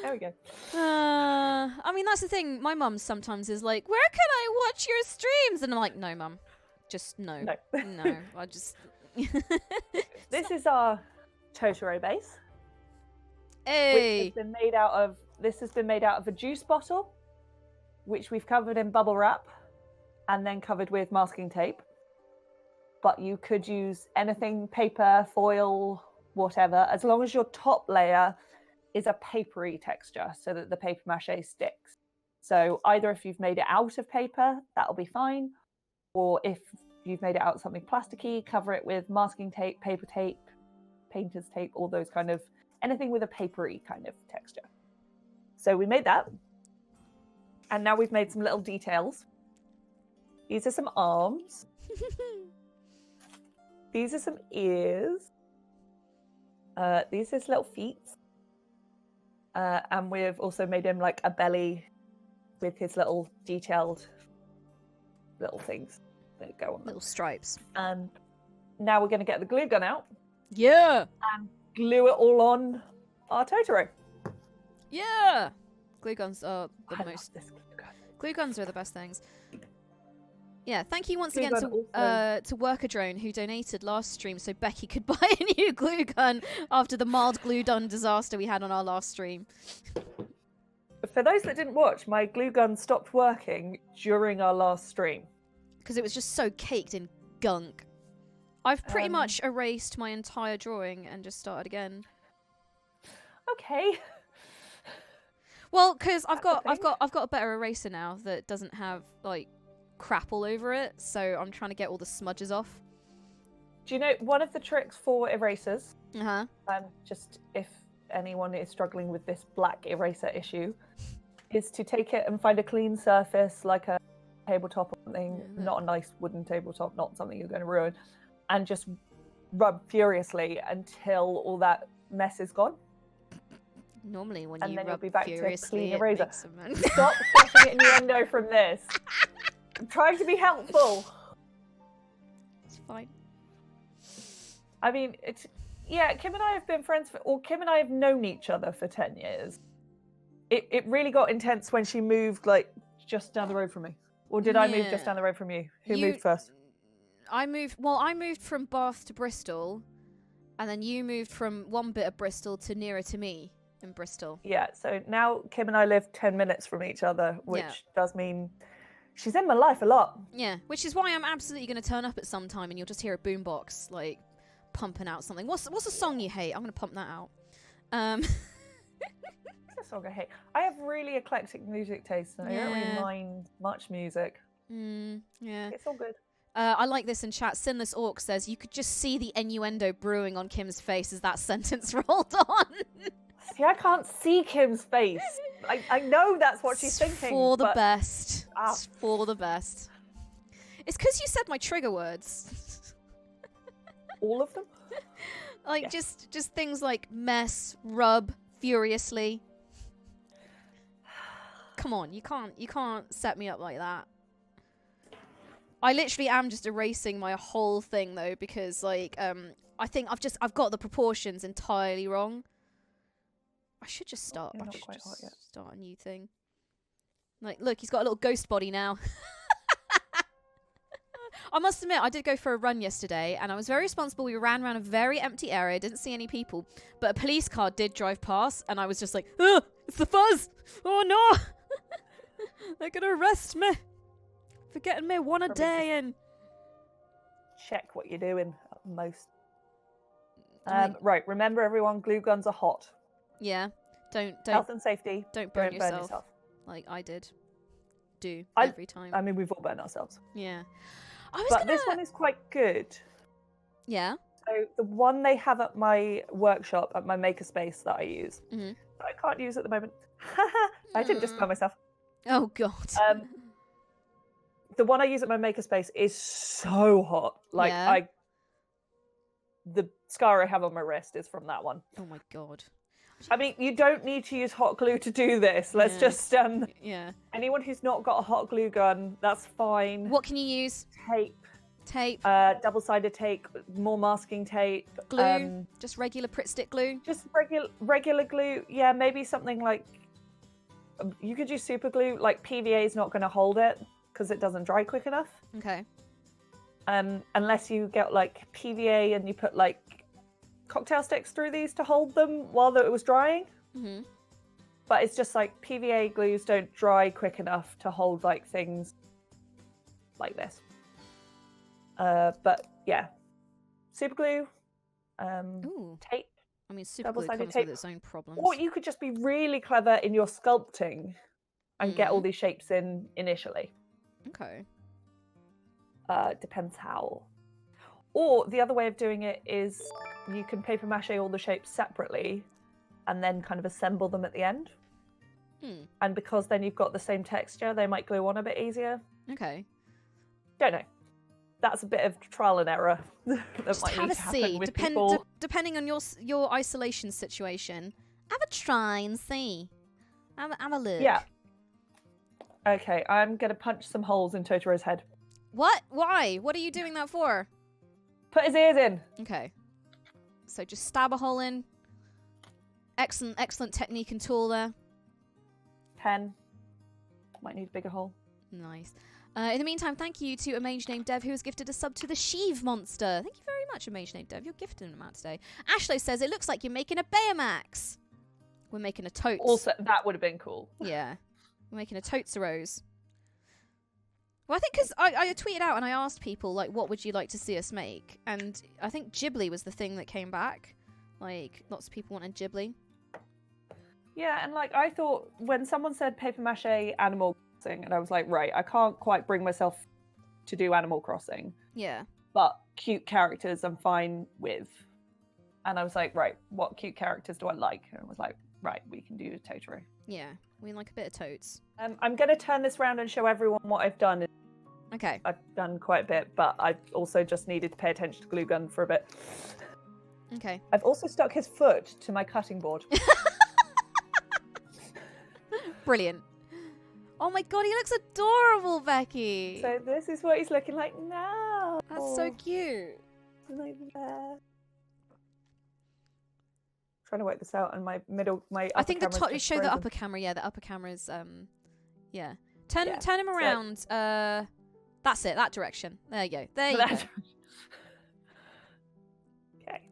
There we go. I mean, that's the thing. My mum sometimes is like, where can I watch your streams? And I'm like, no, mum. Just no. No. I just... This is our Totoro base. Hey! Which has been made out of... This has been made out of a juice bottle, which we've covered in bubble wrap and then covered with masking tape. But you could use anything, paper, foil, whatever, as long as your top layer is a papery texture so that the paper-mache sticks. So either if you've made it out of paper, that'll be fine. Or if you've made it out of something plasticky, cover it with masking tape, paper tape, painter's tape, all those kind of, anything with a papery kind of texture. So we made that. And now we've made some little details. These are some arms. These are some ears. These are his little feet. And we've also made him like a belly with his little detailed little things that go on them. Little stripes. And now we're going to get the glue gun out. Yeah! And glue it all on our Totoro. Yeah! Glue guns are the I most... love this glue gun. Glue guns are the best things. Yeah, thank you once Glue again to Worker Drone who donated last stream so Becky could buy a new glue gun after the mild glue gun disaster we had on our last stream. For those that didn't watch, my glue gun stopped working during our last stream. Because it was just so caked in gunk. I've pretty much erased my entire drawing and just started again. Okay. Well, because I've got a better eraser now that doesn't have like crap all over it, so I'm trying to get all the smudges off. Do you know one of the tricks for erasers? Uh-huh. Just if anyone is struggling with this black eraser issue, is to take it and find a clean surface like a tabletop or something, Yeah, not a nice wooden tabletop, not something you're going to ruin, and just rub furiously until all that mess is gone. Normally, when And you then you'll rub be back to furiously, clean it eraser. makes a man. Stop getting innuendo from this. I'm trying to be helpful. It's fine. I mean, Kim and I have been friends Kim and I have known each other for 10 years. It really got intense when she moved, like, just down the road from me. Or did I move just down the road from you? Who moved first? I moved from Bath to Bristol, and then you moved from one bit of Bristol to nearer to me in Bristol. Yeah, so now Kim and I live 10 minutes from each other, which does mean she's in my life a lot. Yeah, which is why I'm absolutely going to turn up at some time and you'll just hear a boombox, like, pumping out something. What's a song you hate? I'm going to pump that out. What's a song I hate? I have really eclectic music taste, and I don't really mind much music. Yeah. It's all good. I like this in chat. Sinless Orc says, you could just see the innuendo brewing on Kim's face as that sentence rolled on. See, I can't see Kim's face. I know that's what she's thinking. For the best. Ah. It's for the best. It's because you said my trigger words. All of them? Like, just things like mess, rub, furiously. Come on, you can't set me up like that. I literally am just erasing my whole thing though, because like I think I've got the proportions entirely wrong. I should just start. You're I not should quite just hot yet. start a new thing. Like, look, he's got a little ghost body now. I must admit, I did go for a run yesterday, and I was very responsible. We ran around a very empty area, didn't see any people, but a police car did drive past, and I was just like, ugh, it's the fuzz! Oh no! They're gonna arrest me for getting me one a Probably day in. Check what you're doing at most. I mean- Right, remember everyone, glue guns are hot. Yeah, don't Health and safety. don't burn Don't burn yourself yourself. like I did. Do I- every time. I mean, we've all burned ourselves. Yeah. I was But gonna... this one is quite good. Yeah. So the one they have at my workshop, at my makerspace that I use, Mhm. that I can't use at the moment. I didn't just tell myself. Oh god. The one I use at my makerspace is so hot. Like Yeah. the scar I have on my wrist is from that one. Oh my god. I mean, you don't need to use hot glue to do this. Let's Yeah. just Yeah. anyone who's not got a hot glue gun, that's fine. What can you use? Tape, Tape, double-sided tape, more masking tape, glue, just regular Pritt stick glue. just regular glue. Yeah, maybe something like you could use super glue. Like PVA is not going to hold it because it doesn't dry quick enough. Okay. Unless you get like PVA and you put like cocktail sticks through these to hold them while it was drying. Mhm. But it's just like PVA glues don't dry quick enough to hold like things like this. But yeah, super glue, Ooh. tape. I mean, super glue Double-sided comes tape. with its own problems. Or you could just be really clever in your sculpting and get all Mhm. these shapes in initially. Okay. Depends how. Or the other way of doing it is you can paper mache all the shapes separately and then kind of assemble them at the end. Hmm. And because then you've got the same texture, they might glue on a bit easier. Okay. Don't know. That's a bit of trial and error that Just might have need a to happen see. with people. Depending on your isolation situation, have a try and see. Have a look. Yeah. Okay, I'm going to punch some holes in Totoro's head. What? Why? What are you doing that for? Put his ears in. Okay. So just stab a hole in. Excellent technique and tool there. 10. Might need a bigger hole. Nice. In the meantime, thank you to a mage named Dev who has gifted a sub to the Sheev monster. Thank you very much, a mage named Dev. You're gifting them out today. Ashlow says, it looks like you're making a Papier-mâché. We're making a totes. Also, that would have been cool. Yeah. We're making a totes rose. Well, I think because I tweeted out and I asked people, like, what would you like to see us make? And I think Ghibli was the thing that came back. Like, lots of people wanted Ghibli. Yeah, and like I thought when someone said paper-mache Animal Crossing, and I was like, right, I can't quite bring myself to do Animal Crossing, Yeah. but cute characters I'm fine with. And I was like, right, what cute characters do I like? And I was like, right, we can do Totoro. Yeah. We like a bit of totes. I'm going to turn this round and show everyone what I've done. Okay. I've done quite a bit, but I've also just needed to pay attention to glue gun for a bit. Okay. I've also stuck his foot to my cutting board. Brilliant. Oh my god, he looks adorable, Becky. So this is what he's looking like now. That's so cute. Like that. Trying to work this out, and my I think show the upper camera. Yeah, the upper camera's yeah. Turn him around. So, that's it. That direction. There you go. There you go. Okay.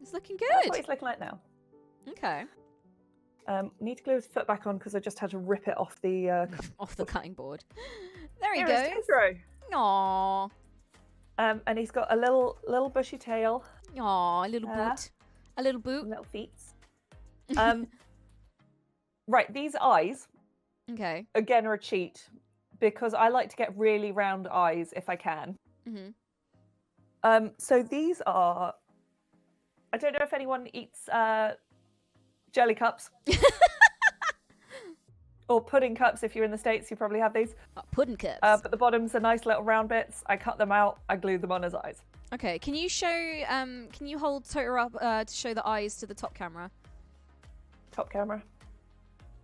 It's looking good. That's what he's looking like now. Okay. Need to glue his foot back on because I just had to rip it off the off the cutting boot. There he Here goes. is Totoro. Aww. And he's got a little bushy tail. Aww, a little boot. A little boot. Little feet. Right, these eyes. Okay. Again, are a cheat because I like to get really round eyes if I can. Mm-hmm. So these are. I don't know if anyone eats jelly cups. Or pudding cups. If you're in the States, you probably have these. Pudding cups. But the bottoms are nice little round bits. I cut them out. I glue them on his eyes. Okay. Can you show? Can you hold Totoro up to show the eyes to the top camera? Top camera.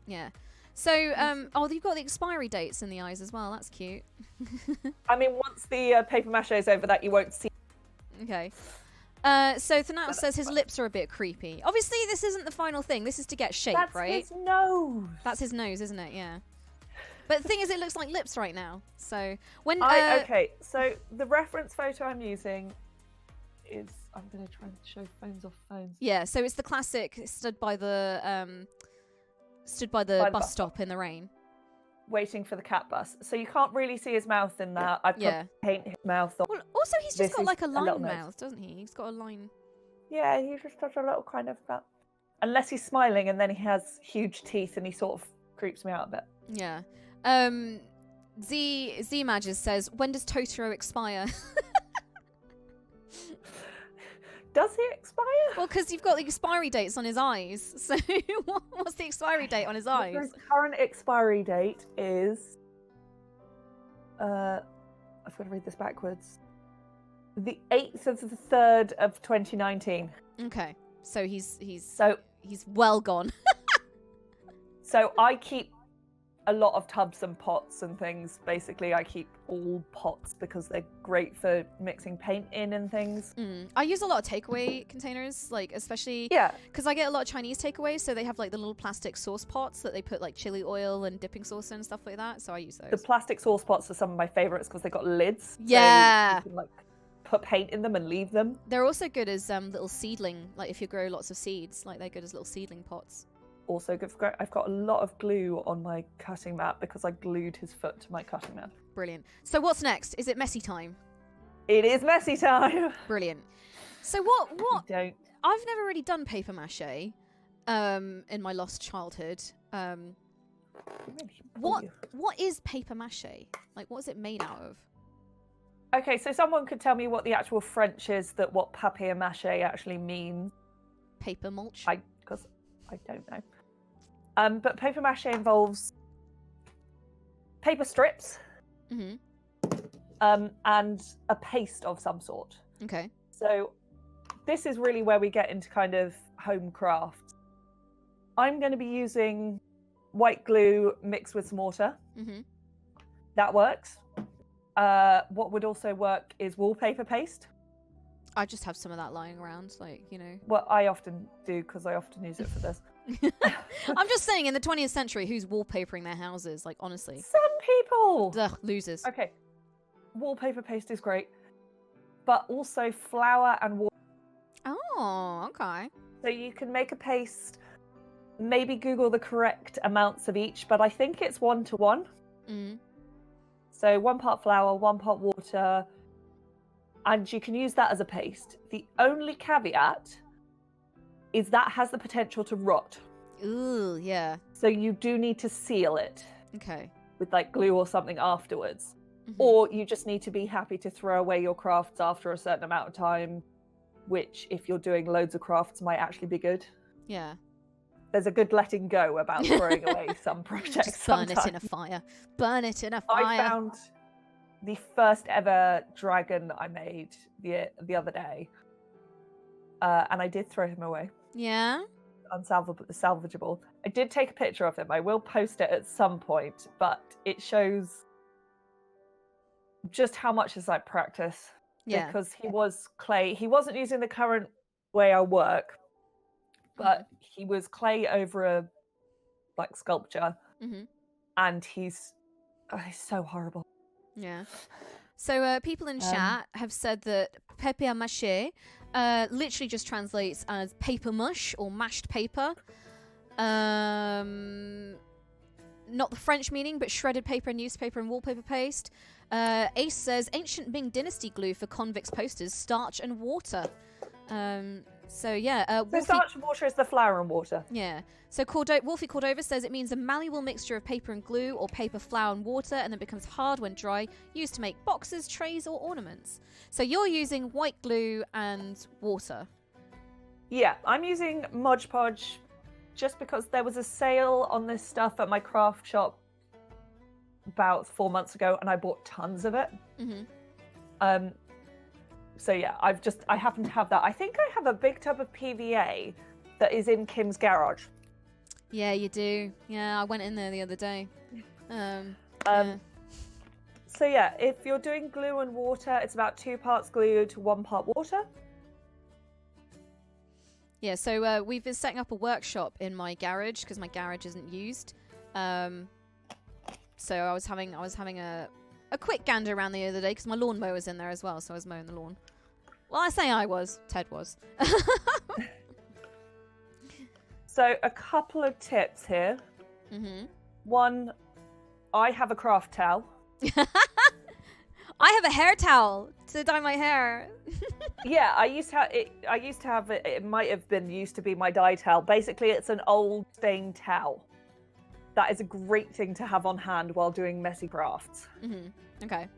Yeah. So, oh, you've got the expiry dates in the eyes as well. That's cute. I mean, once the paper-mache is over that, you won't see. Okay. So Thanatos says his lips are a bit creepy. Obviously, this isn't the final thing. This is to get shape, right? That's his nose. That's his nose, isn't it? Yeah. But the thing is, it looks like lips right now. So when okay, so the reference photo I'm using is I'm going to try and show phones off phones. Yeah. So it's the classic stood by the bus stop in the rain, waiting for the cat bus. So you can't really see his mouth in that. I put paint his mouth on. Well, also he's just got like a line nose. mouth, doesn't he? He's got a line. Yeah, he just does a little kind of that. Unless he's smiling and then he has huge teeth and he sort of creeps me out a bit. Yeah. Z Mages says, when does Totoro expire? Does he expire? Well, because you've got the expiry dates on his eyes. So what's the expiry date on his eyes? His current expiry date is I've got to read this backwards. The 8th of the 3rd of 2019. Okay. So he's well gone. So I keep a lot of tubs and pots and things. Basically, I keep all pots because they're great for mixing paint in and things. I use a lot of takeaway containers, like especially because I get a lot of Chinese takeaways, so they have like the little plastic sauce pots that they put like chili oil and dipping sauce in and stuff like that. So I use those. The plastic sauce pots are some of my favorites because they've got lids. Yeah. So you can like put paint in them and leave them. They're also good as little seedling, like if you grow lots of seeds, like they're good as little seedling pots. Also good for I've got a lot of glue on my cutting mat because I glued his foot to my cutting mat. Brilliant. So what's next? Is it messy time? It is messy time. Brilliant. So what Don't. I've never really done paper mache in my lost childhood. What is paper mache? Like what is it made out of? Okay, so someone could tell me what the actual French is that what papier-mâché actually means. Paper mulch? Because I don't know. But paper-mâché involves paper strips and a paste of some sort. Okay. So this is really where we get into kind of home craft. I'm going to be using white glue mixed with some water. That works. What would also work is wallpaper paste. I just have some of that lying around, like, you know. Well, I often do because I often use it for this. I'm just saying, in the 20th century, who's wallpapering their houses? Like, honestly. Some people! Ugh, losers. Okay. Wallpaper paste is great. But also flour and water. Oh, okay. So you can make a paste, maybe Google the correct amounts of each, but I think it's 1-to-1. So 1 part flour, 1 part water, and you can use that as a paste. The only caveat is that has the potential to rot. Ooh, yeah. So you do need to seal it. Okay. With like glue or something afterwards. Or you just need to be happy to throw away your crafts after a certain amount of time, which if you're doing loads of crafts might actually be good. Yeah. there's a good letting go about throwing away some projects. Just burn sometimes. it in a fire. Burn it in a fire. I found the first ever dragon I made the other day, and I did throw him away. Yeah. Salvageable. I did take a picture of him. I will post it at some point, but it shows just how much is like practice. Yeah. Because he was clay. He wasn't using the current way I work, but he was clay over a like sculpture, and he's so horrible. Yeah. So people in chat have said that papier-mâché literally just translates as paper-mâche or mashed paper. Not the French meaning, but shredded paper, newspaper, and wallpaper paste. Ace says ancient Ming Dynasty glue for convicts' posters, starch and water. So starch and water is the flour and water. Yeah. So Wolfie Cordova says it means a malleable mixture of paper and glue or paper, flour and water, and then becomes hard when dry, used to make boxes, trays, or ornaments. So you're using white glue and water. Yeah, I'm using Mod Podge just because there was a sale on this stuff at my craft shop about 4 months ago, and I bought tons of it. So yeah, I happen to have that. I think I have a big tub of PVA that is in Kim's garage. Yeah, you do. Yeah, I went in there the other day. Yeah. So yeah, if you're doing glue and water, it's about 2 parts glue to 1 part water. Yeah, so we've been setting up a workshop in my garage because my garage isn't used. So I was having a quick gander around the other day because my lawnmower was in there as well, so I was mowing the lawn. Well, I say I was. Ted was. So a couple of tips here. One, I have a craft towel. I have a hair towel to dye my hair. Yeah, I used to have it. It might have been used to be my dye towel. Basically, it's an old stained towel. That is a great thing to have on hand while doing messy crafts. Okay.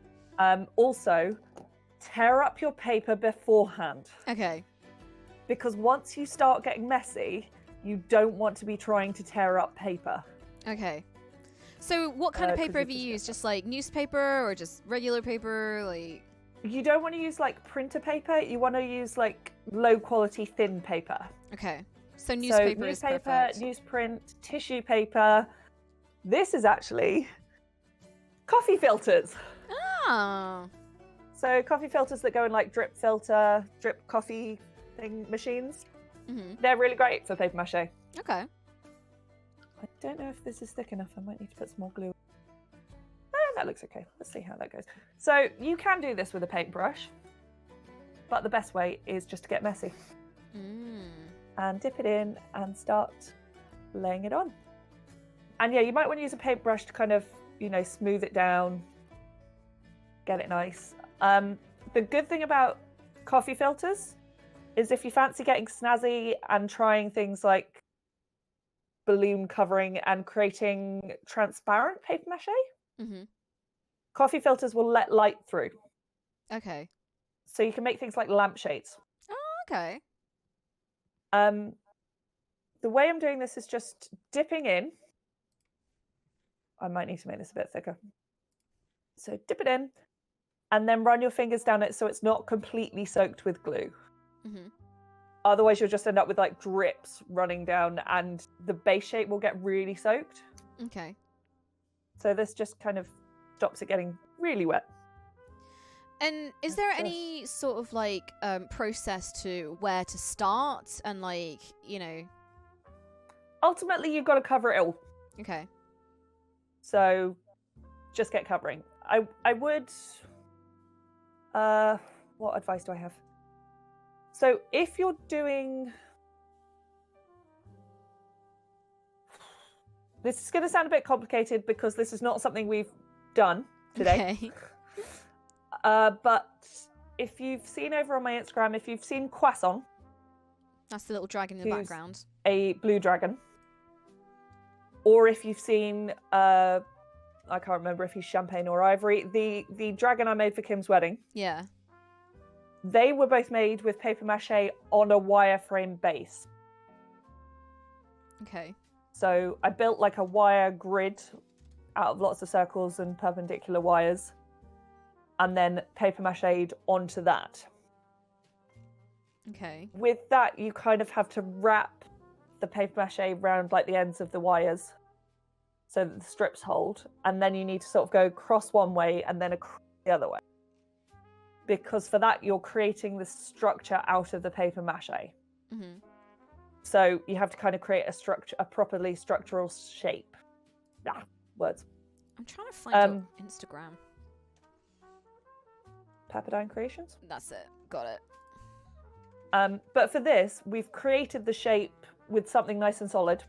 Also, tear up your paper beforehand. Okay. Because once you start getting messy, you don't want to be trying to tear up paper. Okay. So what kind of paper have you used? Just like newspaper or just regular paper? Like, you don't want to use like printer paper. You want to use like low quality thin paper. Okay. So newspaper is perfect. Newsprint, tissue paper. This is actually coffee filters. Oh. So coffee filters that go in like drip coffee thing machines. They're really great for paper mache. Okay. I don't know if this is thick enough. I might need to put some more glue. That looks okay. Let's see how that goes. So you can do this with a paintbrush, but the best way is just to get messy. And dip it in and start laying it on. And yeah, you might want to use a paintbrush to kind of, smooth it down, get it nice. The good thing about coffee filters is if you fancy getting snazzy and trying things like balloon covering and creating transparent paper mache, coffee filters will let light through. Okay. So you can make things like lampshades. Oh, okay. The way I'm doing this is just dipping in. I might need to make this a bit thicker. So dip it in and then run your fingers down it so it's not completely soaked with glue. Otherwise you'll just end up with like drips running down and the base shape will get really soaked. Okay. So this just kind of stops it getting really wet. And is there any sort of like process to where to start and like, Ultimately, you've got to cover it all. Okay. So just get covering. I would... what advice do I have? So if you're doing... This is going to sound a bit complicated because this is not something we've done today. Okay. But if you've seen over on my Instagram, if you've seen Croissant... That's the little dragon in the background. A blue dragon. Or if you've seen, I can't remember if he's champagne or ivory, the dragon I made for Kim's wedding. Yeah. They were both made with paper mache on a wireframe base. Okay. So I built like a wire grid out of lots of circles and perpendicular wires, and then paper-mache'd onto that. Okay. With that, you kind of have to wrap the paper-mache around like the ends of the wires so that the strips hold, and then you need to sort of go across one way and then across the other way. Because for that, you're creating the structure out of the paper-mache. Mm-hmm. So you have to kind of create a properly structural shape. Words. I'm trying to find your Instagram. Pepperdine Creations? That's it. Got it. But for this, we've created the shape with something nice and solid.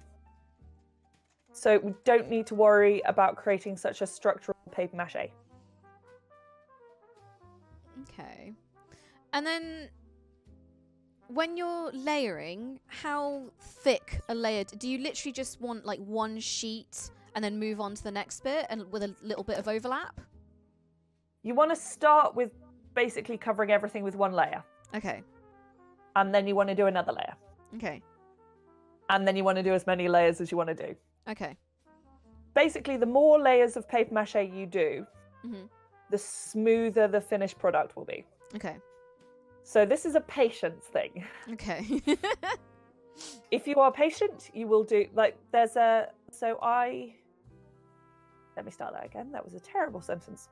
So we don't need to worry about creating such a structural paper-mache. Okay. And then when you're layering, how thick a layer? Do you literally just want like one sheet and then move on to the next bit and with a little bit of overlap? You want to start with basically covering everything with one layer. Okay. And then you want to do another layer. Okay. And then you want to do as many layers as you want to do. Okay. Basically, the more layers of paper-mache you do, the smoother the finished product will be. Okay. So this is a patience thing. Okay. If you are patient, you will do, like, let me start that again. That was a terrible sentence.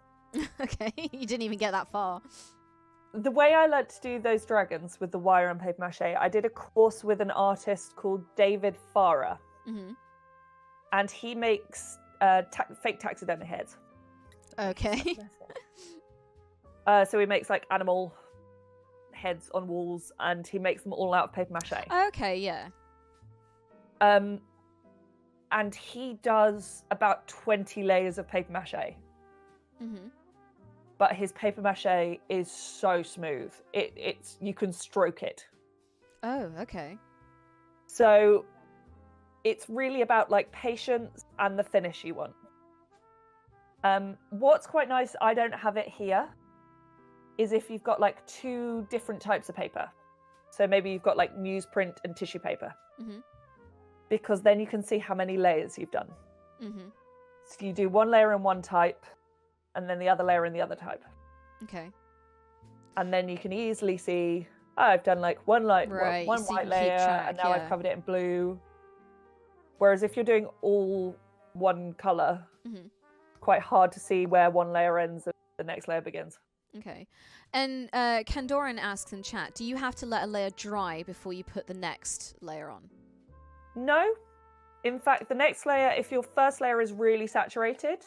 Okay. You didn't even get that far. The way I learned to do those dragons with the wire and paper-mache, I did a course with an artist called David Farah. Mm-hmm. And he makes fake taxidermy heads. Okay. So he makes like animal heads on walls, and he makes them all out of paper-mache. Okay, yeah. And he does about 20 layers of paper-mache. Mm-hmm. But his paper-mache is so smooth. It's you can stroke it. Oh, okay. So it's really about like patience and the finish you want. What's quite nice, I don't have it here, is if you've got like two different types of paper. So maybe you've got like newsprint and tissue paper. Mm-hmm. Because then you can see how many layers you've done. Mm-hmm. So you do one layer in one type, and then the other layer in the other type. Okay. And then you can easily see, oh, I've done like one white layer, and now I've covered it in blue. Whereas if you're doing all one colour, quite hard to see where one layer ends and the next layer begins. Okay. And Candoran asks in chat, do you have to let a layer dry before you put the next layer on? No. In fact, the next layer, if your first layer is really saturated,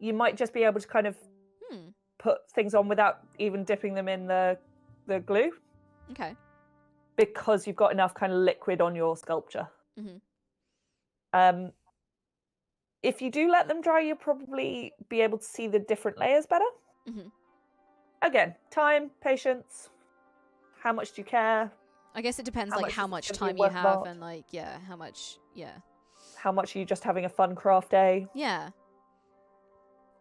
you might just be able to kind of put things on without even dipping them in the glue. Okay. Because you've got enough kind of liquid on your sculpture. If you do let them dry, you'll probably be able to see the different layers better. Again, time, patience, how much do you care? I guess it depends like how much time you have and like, how much are you just having a fun craft day? Yeah.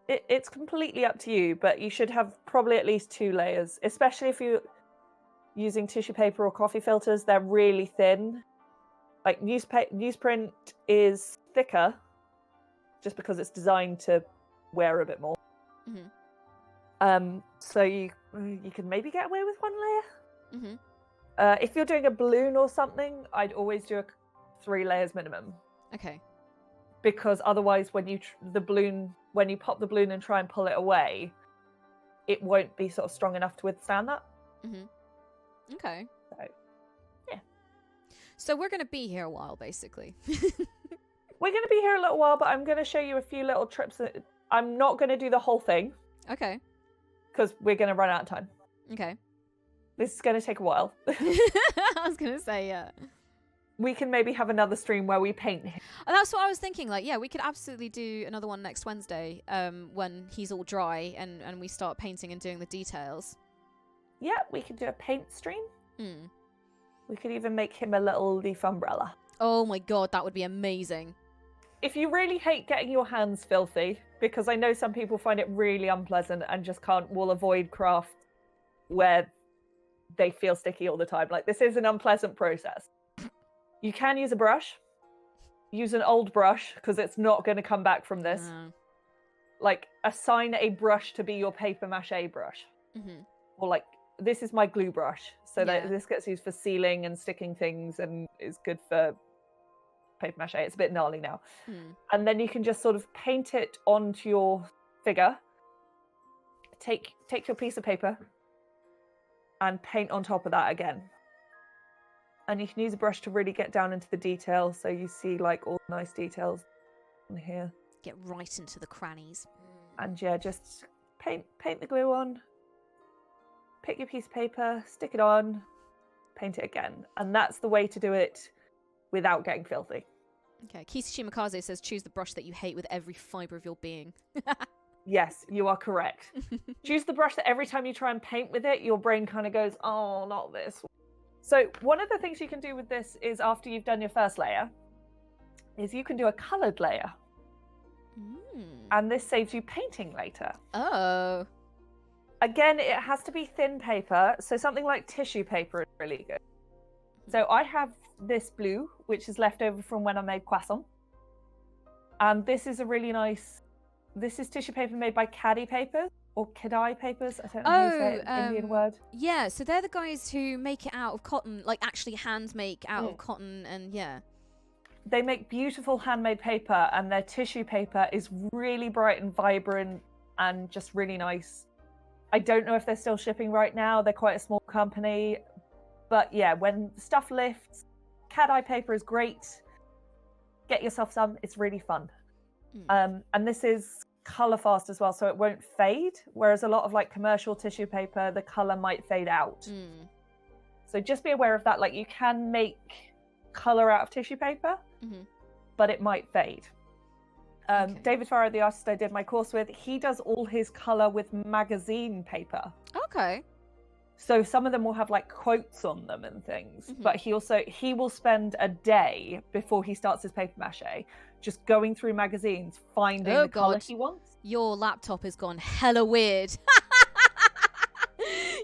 It's completely up to you, but you should have probably at least 2 layers, especially if you're using tissue paper or coffee filters. They're really thin. Like newsprint is thicker just because it's designed to wear a bit more. So you can maybe get away with 1 layer. If you're doing a balloon or something, I'd always do 3 layers minimum. Okay. Because otherwise, when you pop the balloon and try and pull it away, it won't be sort of strong enough to withstand that. Okay. So, yeah. So we're going to be here a while, basically. We're going to be here a little while, but I'm going to show you a few little trips. I'm not going to do the whole thing. Okay. Because we're going to run out of time. Okay. This is going to take a while. I was going to say, yeah. We can maybe have another stream where we paint him. And that's what I was thinking. Like, yeah, we could absolutely do another one next Wednesday when he's all dry and we start painting and doing the details. Yeah, we could do a paint stream. We could even make him a little leaf umbrella. Oh my god, that would be amazing. If you really hate getting your hands filthy, because I know some people find it really unpleasant and just will avoid craft where they feel sticky all the time. Like, this is an unpleasant process. You can use a brush. use an old brush because it's not going to come back from this. Like, assign a brush to be your paper-mache brush. Or like, this is my glue brush. So that this gets used for sealing and sticking things and is good for paper-mache. It's a bit gnarly now. And then you can just sort of paint it onto your figure. Take your piece of paper and paint on top of that again. And you can use a brush to really get down into the detail, so you see like all the nice details on here. Get right into the crannies. And yeah, just paint the glue on. Pick your piece of paper, stick it on, paint it again. And that's the way to do it without getting filthy. Okay, Kishi Shimakaze says choose the brush that you hate with every fibre of your being. Yes, you are correct. Choose the brush that every time you try and paint with it, your brain kind of goes, oh, not this. So one of the things you can do with this is after you've done your first layer, is you can do a coloured layer. And this saves you painting later. Oh. Again, it has to be thin paper, so something like tissue paper is really good. So I have this blue, which is left over from when I made croissant. And this is a really nice... This is tissue paper made by Caddy Papers, or Kadai Papers. I don't know how you say it, Indian word. Yeah, so they're the guys who make it out of cotton, like actually hand make out of cotton, and yeah. They make beautiful handmade paper, and their tissue paper is really bright and vibrant and just really nice. I don't know if they're still shipping right now. They're quite a small company. But yeah, when stuff lifts, Cadai paper is great. Get yourself some. It's really fun. And this is colour fast as well, so it won't fade. Whereas a lot of like commercial tissue paper, the colour might fade out. So just be aware of that. Like, you can make colour out of tissue paper, but it might fade. David Farrow, the artist I did my course with, he does all his colour with magazine paper. Okay. So some of them will have like quotes on them and things, but he will spend a day before he starts his paper-mache just going through magazines, finding the colour he wants. Your laptop has gone hella weird.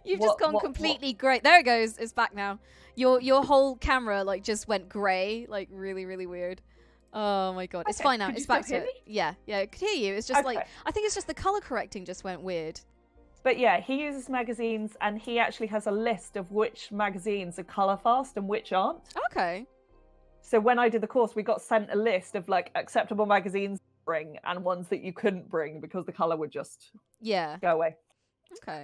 You've just gone completely grey. There it goes. It's back now. Your whole camera like just went grey, like really, really weird. Oh my god. It's fine now. It's back to it. Yeah, I could hear you. It's just like, I think it's just the colour correcting just went weird. But yeah, he uses magazines, and he actually has a list of which magazines are colour fast and which aren't. Okay. So when I did the course, we got sent a list of like acceptable magazines to bring and ones that you couldn't bring because the colour would just go away. Okay.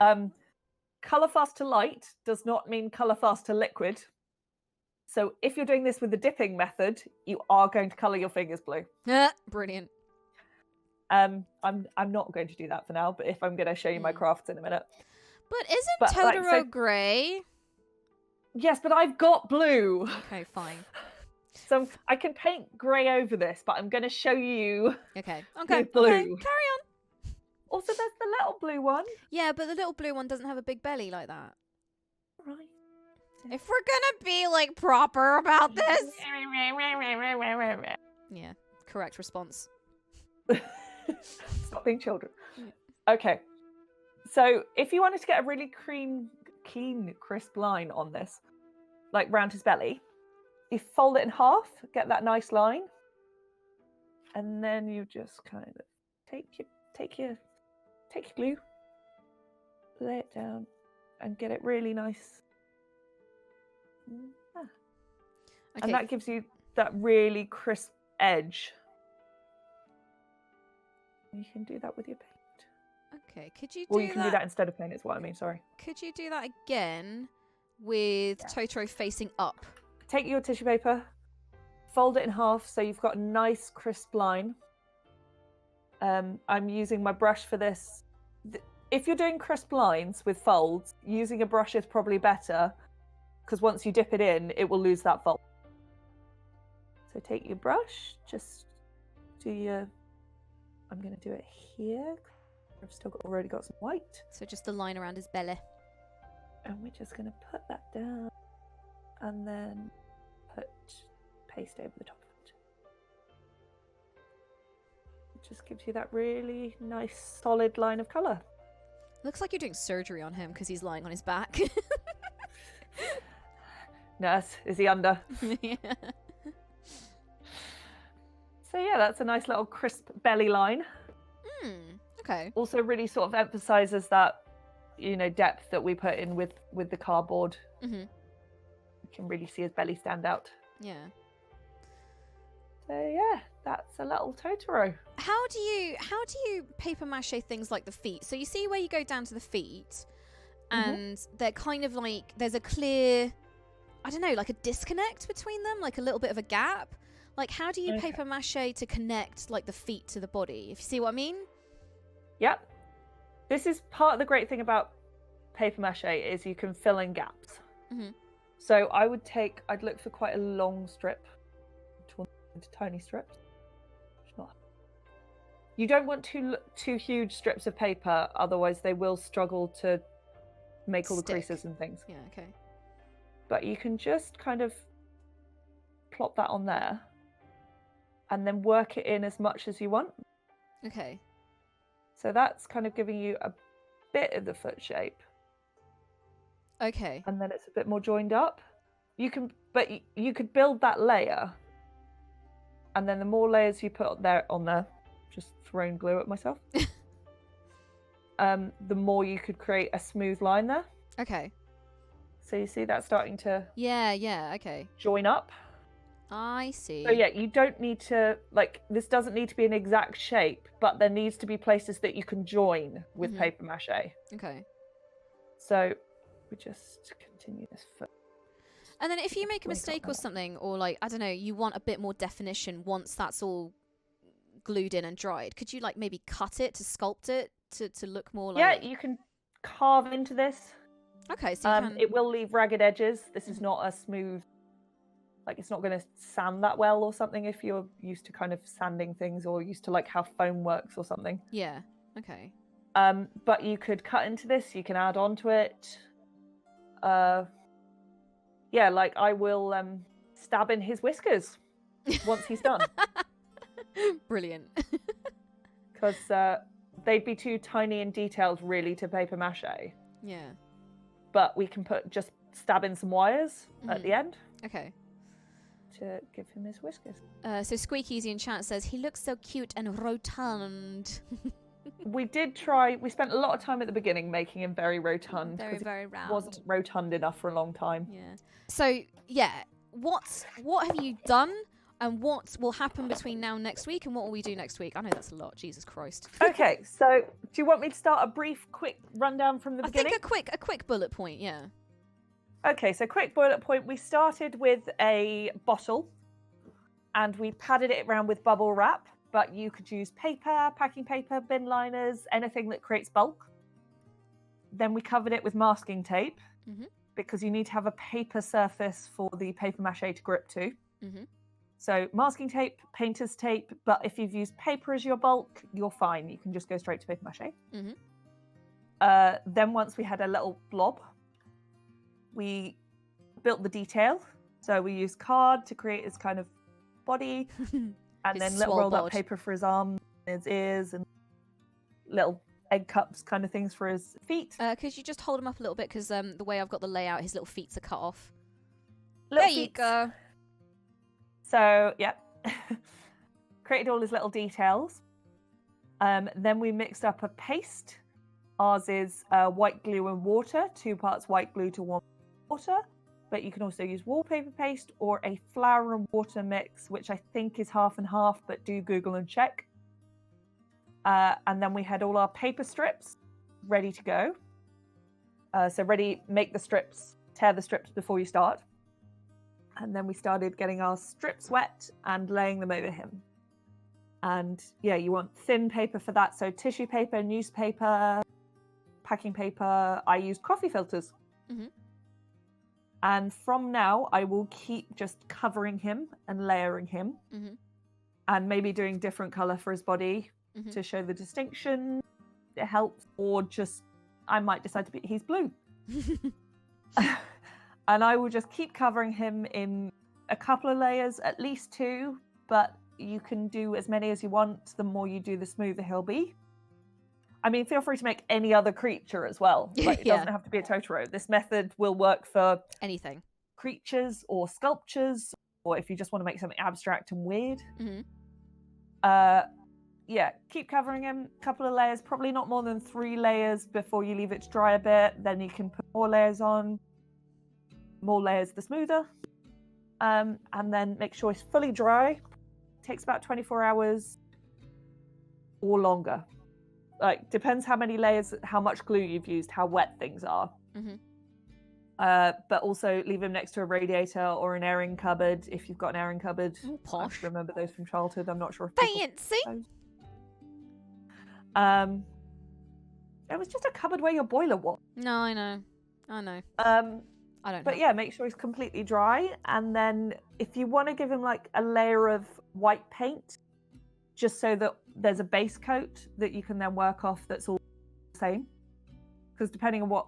Colour fast to light does not mean colour fast to liquid. So if you're doing this with the dipping method, you are going to colour your fingers blue. Brilliant. I'm not going to do that for now, but if I'm going to show you my crafts in a minute. But isn't Totoro grey? Yes, but I've got blue. Okay, fine. So I can paint grey over this, but I'm going to show you with blue. Okay, carry on. Also, there's the little blue one. Yeah, but the little blue one doesn't have a big belly like that. Right. If we're gonna be like proper about this. Yeah, correct response. Stop being children. Okay. So if you wanted to get a really keen, crisp line on this, like round his belly, you fold it in half, get that nice line, and then you just kind of take your glue, lay it down, and get it really nice. Okay. And that gives you that really crisp edge. You can do that with your paint. Okay, could you do that? Or you can do that instead of paint, is what I mean, sorry. Could you do that again with Totoro facing up? Take your tissue paper, fold it in half so you've got a nice crisp line. I'm using my brush for this. If you're doing crisp lines with folds, using a brush is probably better, because once you dip it in, it will lose that fold. So take your brush, just do your... I'm going to do it here. I've still already got some white. So just the line around his belly. And we're just going to put that down and then put paste over the top of it. It just gives you that really nice solid line of colour. Looks like you're doing surgery on him because he's lying on his back. Nurse, is he under? Yeah. So yeah, that's a nice little crisp belly line. Okay. Also really sort of emphasizes that, depth that we put in with the cardboard. Mm-hmm. You can really see his belly stand out. Yeah. So yeah, that's a little Totoro. How do you paper mache things like the feet? So you see where you go down to the feet, and they're kind of like there's a clear, I don't know, like a disconnect between them, like a little bit of a gap. Like how do you paper mache to connect like the feet to the body? If you see what I mean? Yep. This is part of the great thing about paper mache is you can fill in gaps. Mm-hmm. So I'd look for quite a long strip, into tiny strips. You don't want two huge strips of paper, otherwise they will struggle to make all the creases and things. Yeah, okay. But you can just kind of plop that on there and then work it in as much as you want. Okay. So that's kind of giving you a bit of the foot shape. Okay. And then it's a bit more joined up. You could build that layer, and then the more layers you put on there, just throwing glue at myself, the more you could create a smooth line there. Okay. So you see that starting to okay. join up. I see. So yeah, you don't need to, this doesn't need to be an exact shape, but there needs to be places that you can join with paper mache. Okay. So we just continue this foot. And then if you make a mistake or something, or I don't know, you want a bit more definition once that's all glued in and dried, could you maybe cut it to sculpt it to look more like... Yeah, you can carve into this. Okay, so you can... It will leave ragged edges. This is not a smooth... it's not going to sand that well or something if you're used to kind of sanding things or used to how foam works or something. Yeah, okay. But you could cut into this, you can add on to it. I will stab in his whiskers once he's done. Brilliant. Because they'd be too tiny and detailed really to paper mache. Yeah. But we can just stab in some wires at the end. Okay. To give him his whiskers. So Squeakeasy in chat says, he looks so cute and rotund. We spent a lot of time at the beginning making him very rotund. Very round. He wasn't rotund enough for a long time. Yeah. So, yeah, what have you done and what will happen between now and next week and what will we do next week? I know that's a lot, Jesus Christ. Okay, so do you want me to start a brief, quick rundown from the beginning? I think a quick bullet point, yeah. Okay, so quick bullet point. We started with a bottle and we padded it around with bubble wrap, but you could use paper, packing paper, bin liners, anything that creates bulk. Then we covered it with masking tape because you need to have a paper surface for the paper mache to grip to. So masking tape, painter's tape, but if you've used paper as your bulk, you're fine. You can just go straight to paper mache. Then once we had a little blob, we built the detail. So we used card to create his kind of body, and then little rolled up paper for his arms, his ears, and little egg cups kind of things for his feet. Could you just hold him up a little bit? Because the way I've got the layout, his little feet are cut off. There you go. So, yeah. Created all his little details. Then we mixed up a paste. Ours is white glue and water, 2 parts white glue to 1 water. But you can also use wallpaper paste or a flour and water mix, which I think is half and half, but do Google and check. And then we had all our paper strips ready to go. Make the strips, tear the strips before you start. And then we started getting our strips wet and laying them over him. And yeah, you want thin paper for that. So tissue paper, newspaper, packing paper. I used coffee filters. And from now, I will keep just covering him and layering him. And maybe doing different colour for his body to show the distinction. It helps. Or just, I might decide he's blue. And I will just keep covering him in a couple of layers, at least 2. But you can do as many as you want. The more you do, the smoother he'll be. I mean, feel free to make any other creature as well. It doesn't have to be a Totoro. This method will work for anything. Creatures or sculptures, or if you just want to make something abstract and weird. Yeah, keep covering him. Couple of layers, probably not more than 3 layers before you leave it to dry a bit. Then you can put more layers on. More layers, the smoother. And then make sure it's fully dry. Takes about 24 hours or longer. Like, depends how many layers, how much glue you've used, how wet things are. Mm-hmm. But also leave them next to a radiator or an airing cupboard if you've got an airing cupboard. Ooh, posh. I remember those from childhood. I'm not sure if people Fancy. It was just a cupboard where your boiler was. No, I know. I don't know. But yeah, make sure it's completely dry. And then if you want to give him like a layer of white paint, just so that there's a base coat that you can then work off that's all the same. Because depending on what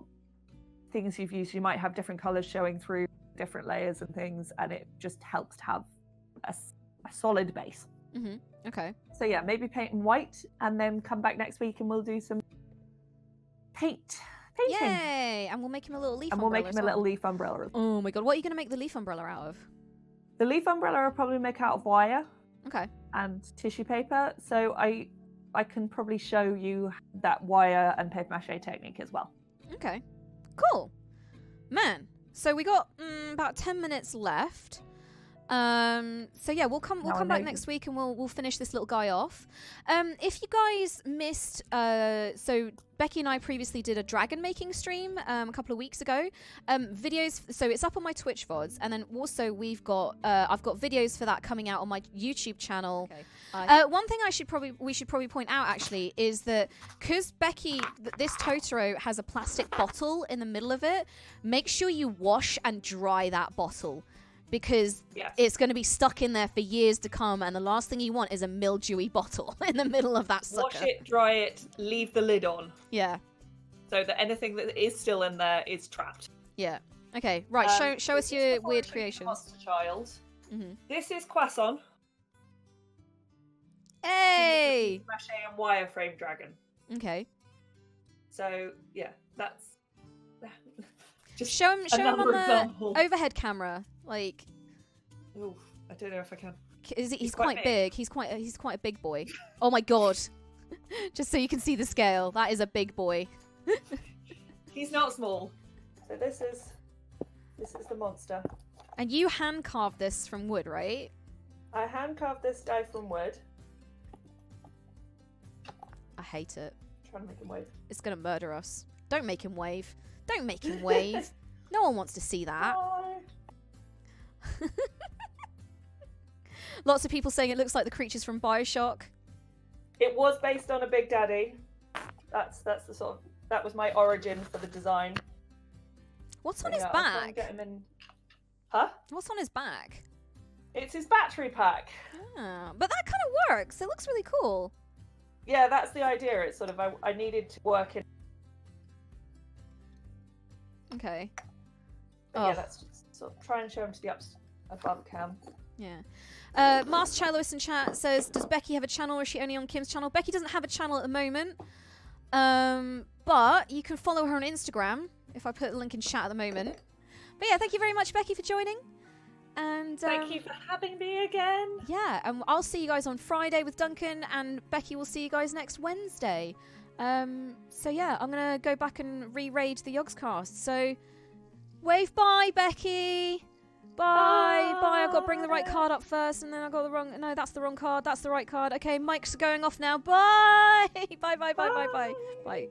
things you've used, you might have different colors showing through different layers and things, and it just helps to have a solid base. Mm-hmm. Okay. So yeah, maybe paint in white, and then come back next week and we'll do some painting. Yay! And we'll make him a little leaf and umbrella. we'll make him a little leaf umbrella. Oh my god, what are you going to make the leaf umbrella out of? The leaf umbrella I'll probably make out of wire. Okay. And tissue paper. So I can probably show you that wire and paper-mache technique as well. Okay. Cool. Man, so we got about 10 minutes left. So yeah, we'll come back next week and we'll finish this little guy off. If you guys missed, so Becky and I previously did a dragon making stream a couple of weeks ago. Videos, so it's up on my Twitch VODs, and then also I've got videos for that coming out on my YouTube channel. Okay. One thing we should probably point out actually is that because Becky, this Totoro has a plastic bottle in the middle of it, make sure you wash and dry that bottle. Because it's going to be stuck in there for years to come, and the last thing you want is a mildewy bottle in the middle of that sucker. Wash it, dry it, leave the lid on. Yeah. So that anything that is still in there is trapped. Yeah. Okay, right, show us your weird creations. Monster Child. Mm-hmm. This is Croissant. Hey! Mache and wireframe dragon. Okay. So, yeah, that's... Just show him on the overhead camera, like. Oof, I don't know if I can. He's quite big. He's quite a big boy. Oh my god! Just so you can see the scale, that is a big boy. He's not small. So this is the monster. And you hand carved this from wood, right? I hand carved this guy from wood. I hate it. I'm trying to make him wave. It's gonna murder us. Don't make him wave. Don't make him wave. No one wants to see that. Lots of people saying it looks like the creatures from BioShock. It was based on a Big Daddy. That's the sort of, that was my origin for the design. What's on his back? Get him in... Huh? What's on his back? It's his battery pack. Ah, but that kind of works. It looks really cool. Yeah, that's the idea. It's sort of, I needed to work in. Okay. But yeah, that's just sort of try and show him to the above cam. Yeah. Marcellois in chat says, does Becky have a channel or is she only on Kim's channel? Becky doesn't have a channel at the moment. But you can follow her on Instagram if I put the link in chat at the moment. But yeah, thank you very much, Becky, for joining. And thank you for having me again. Yeah, and I'll see you guys on Friday with Duncan, and Becky will see you guys next Wednesday. So yeah, I'm gonna go back and re-raid the YOGSCAST. So wave bye, Becky. Bye. I've got to bring the right card up first, and then I got the wrong. No, that's the wrong card. That's the right card. Okay, Mike's going off now. Bye. Bye.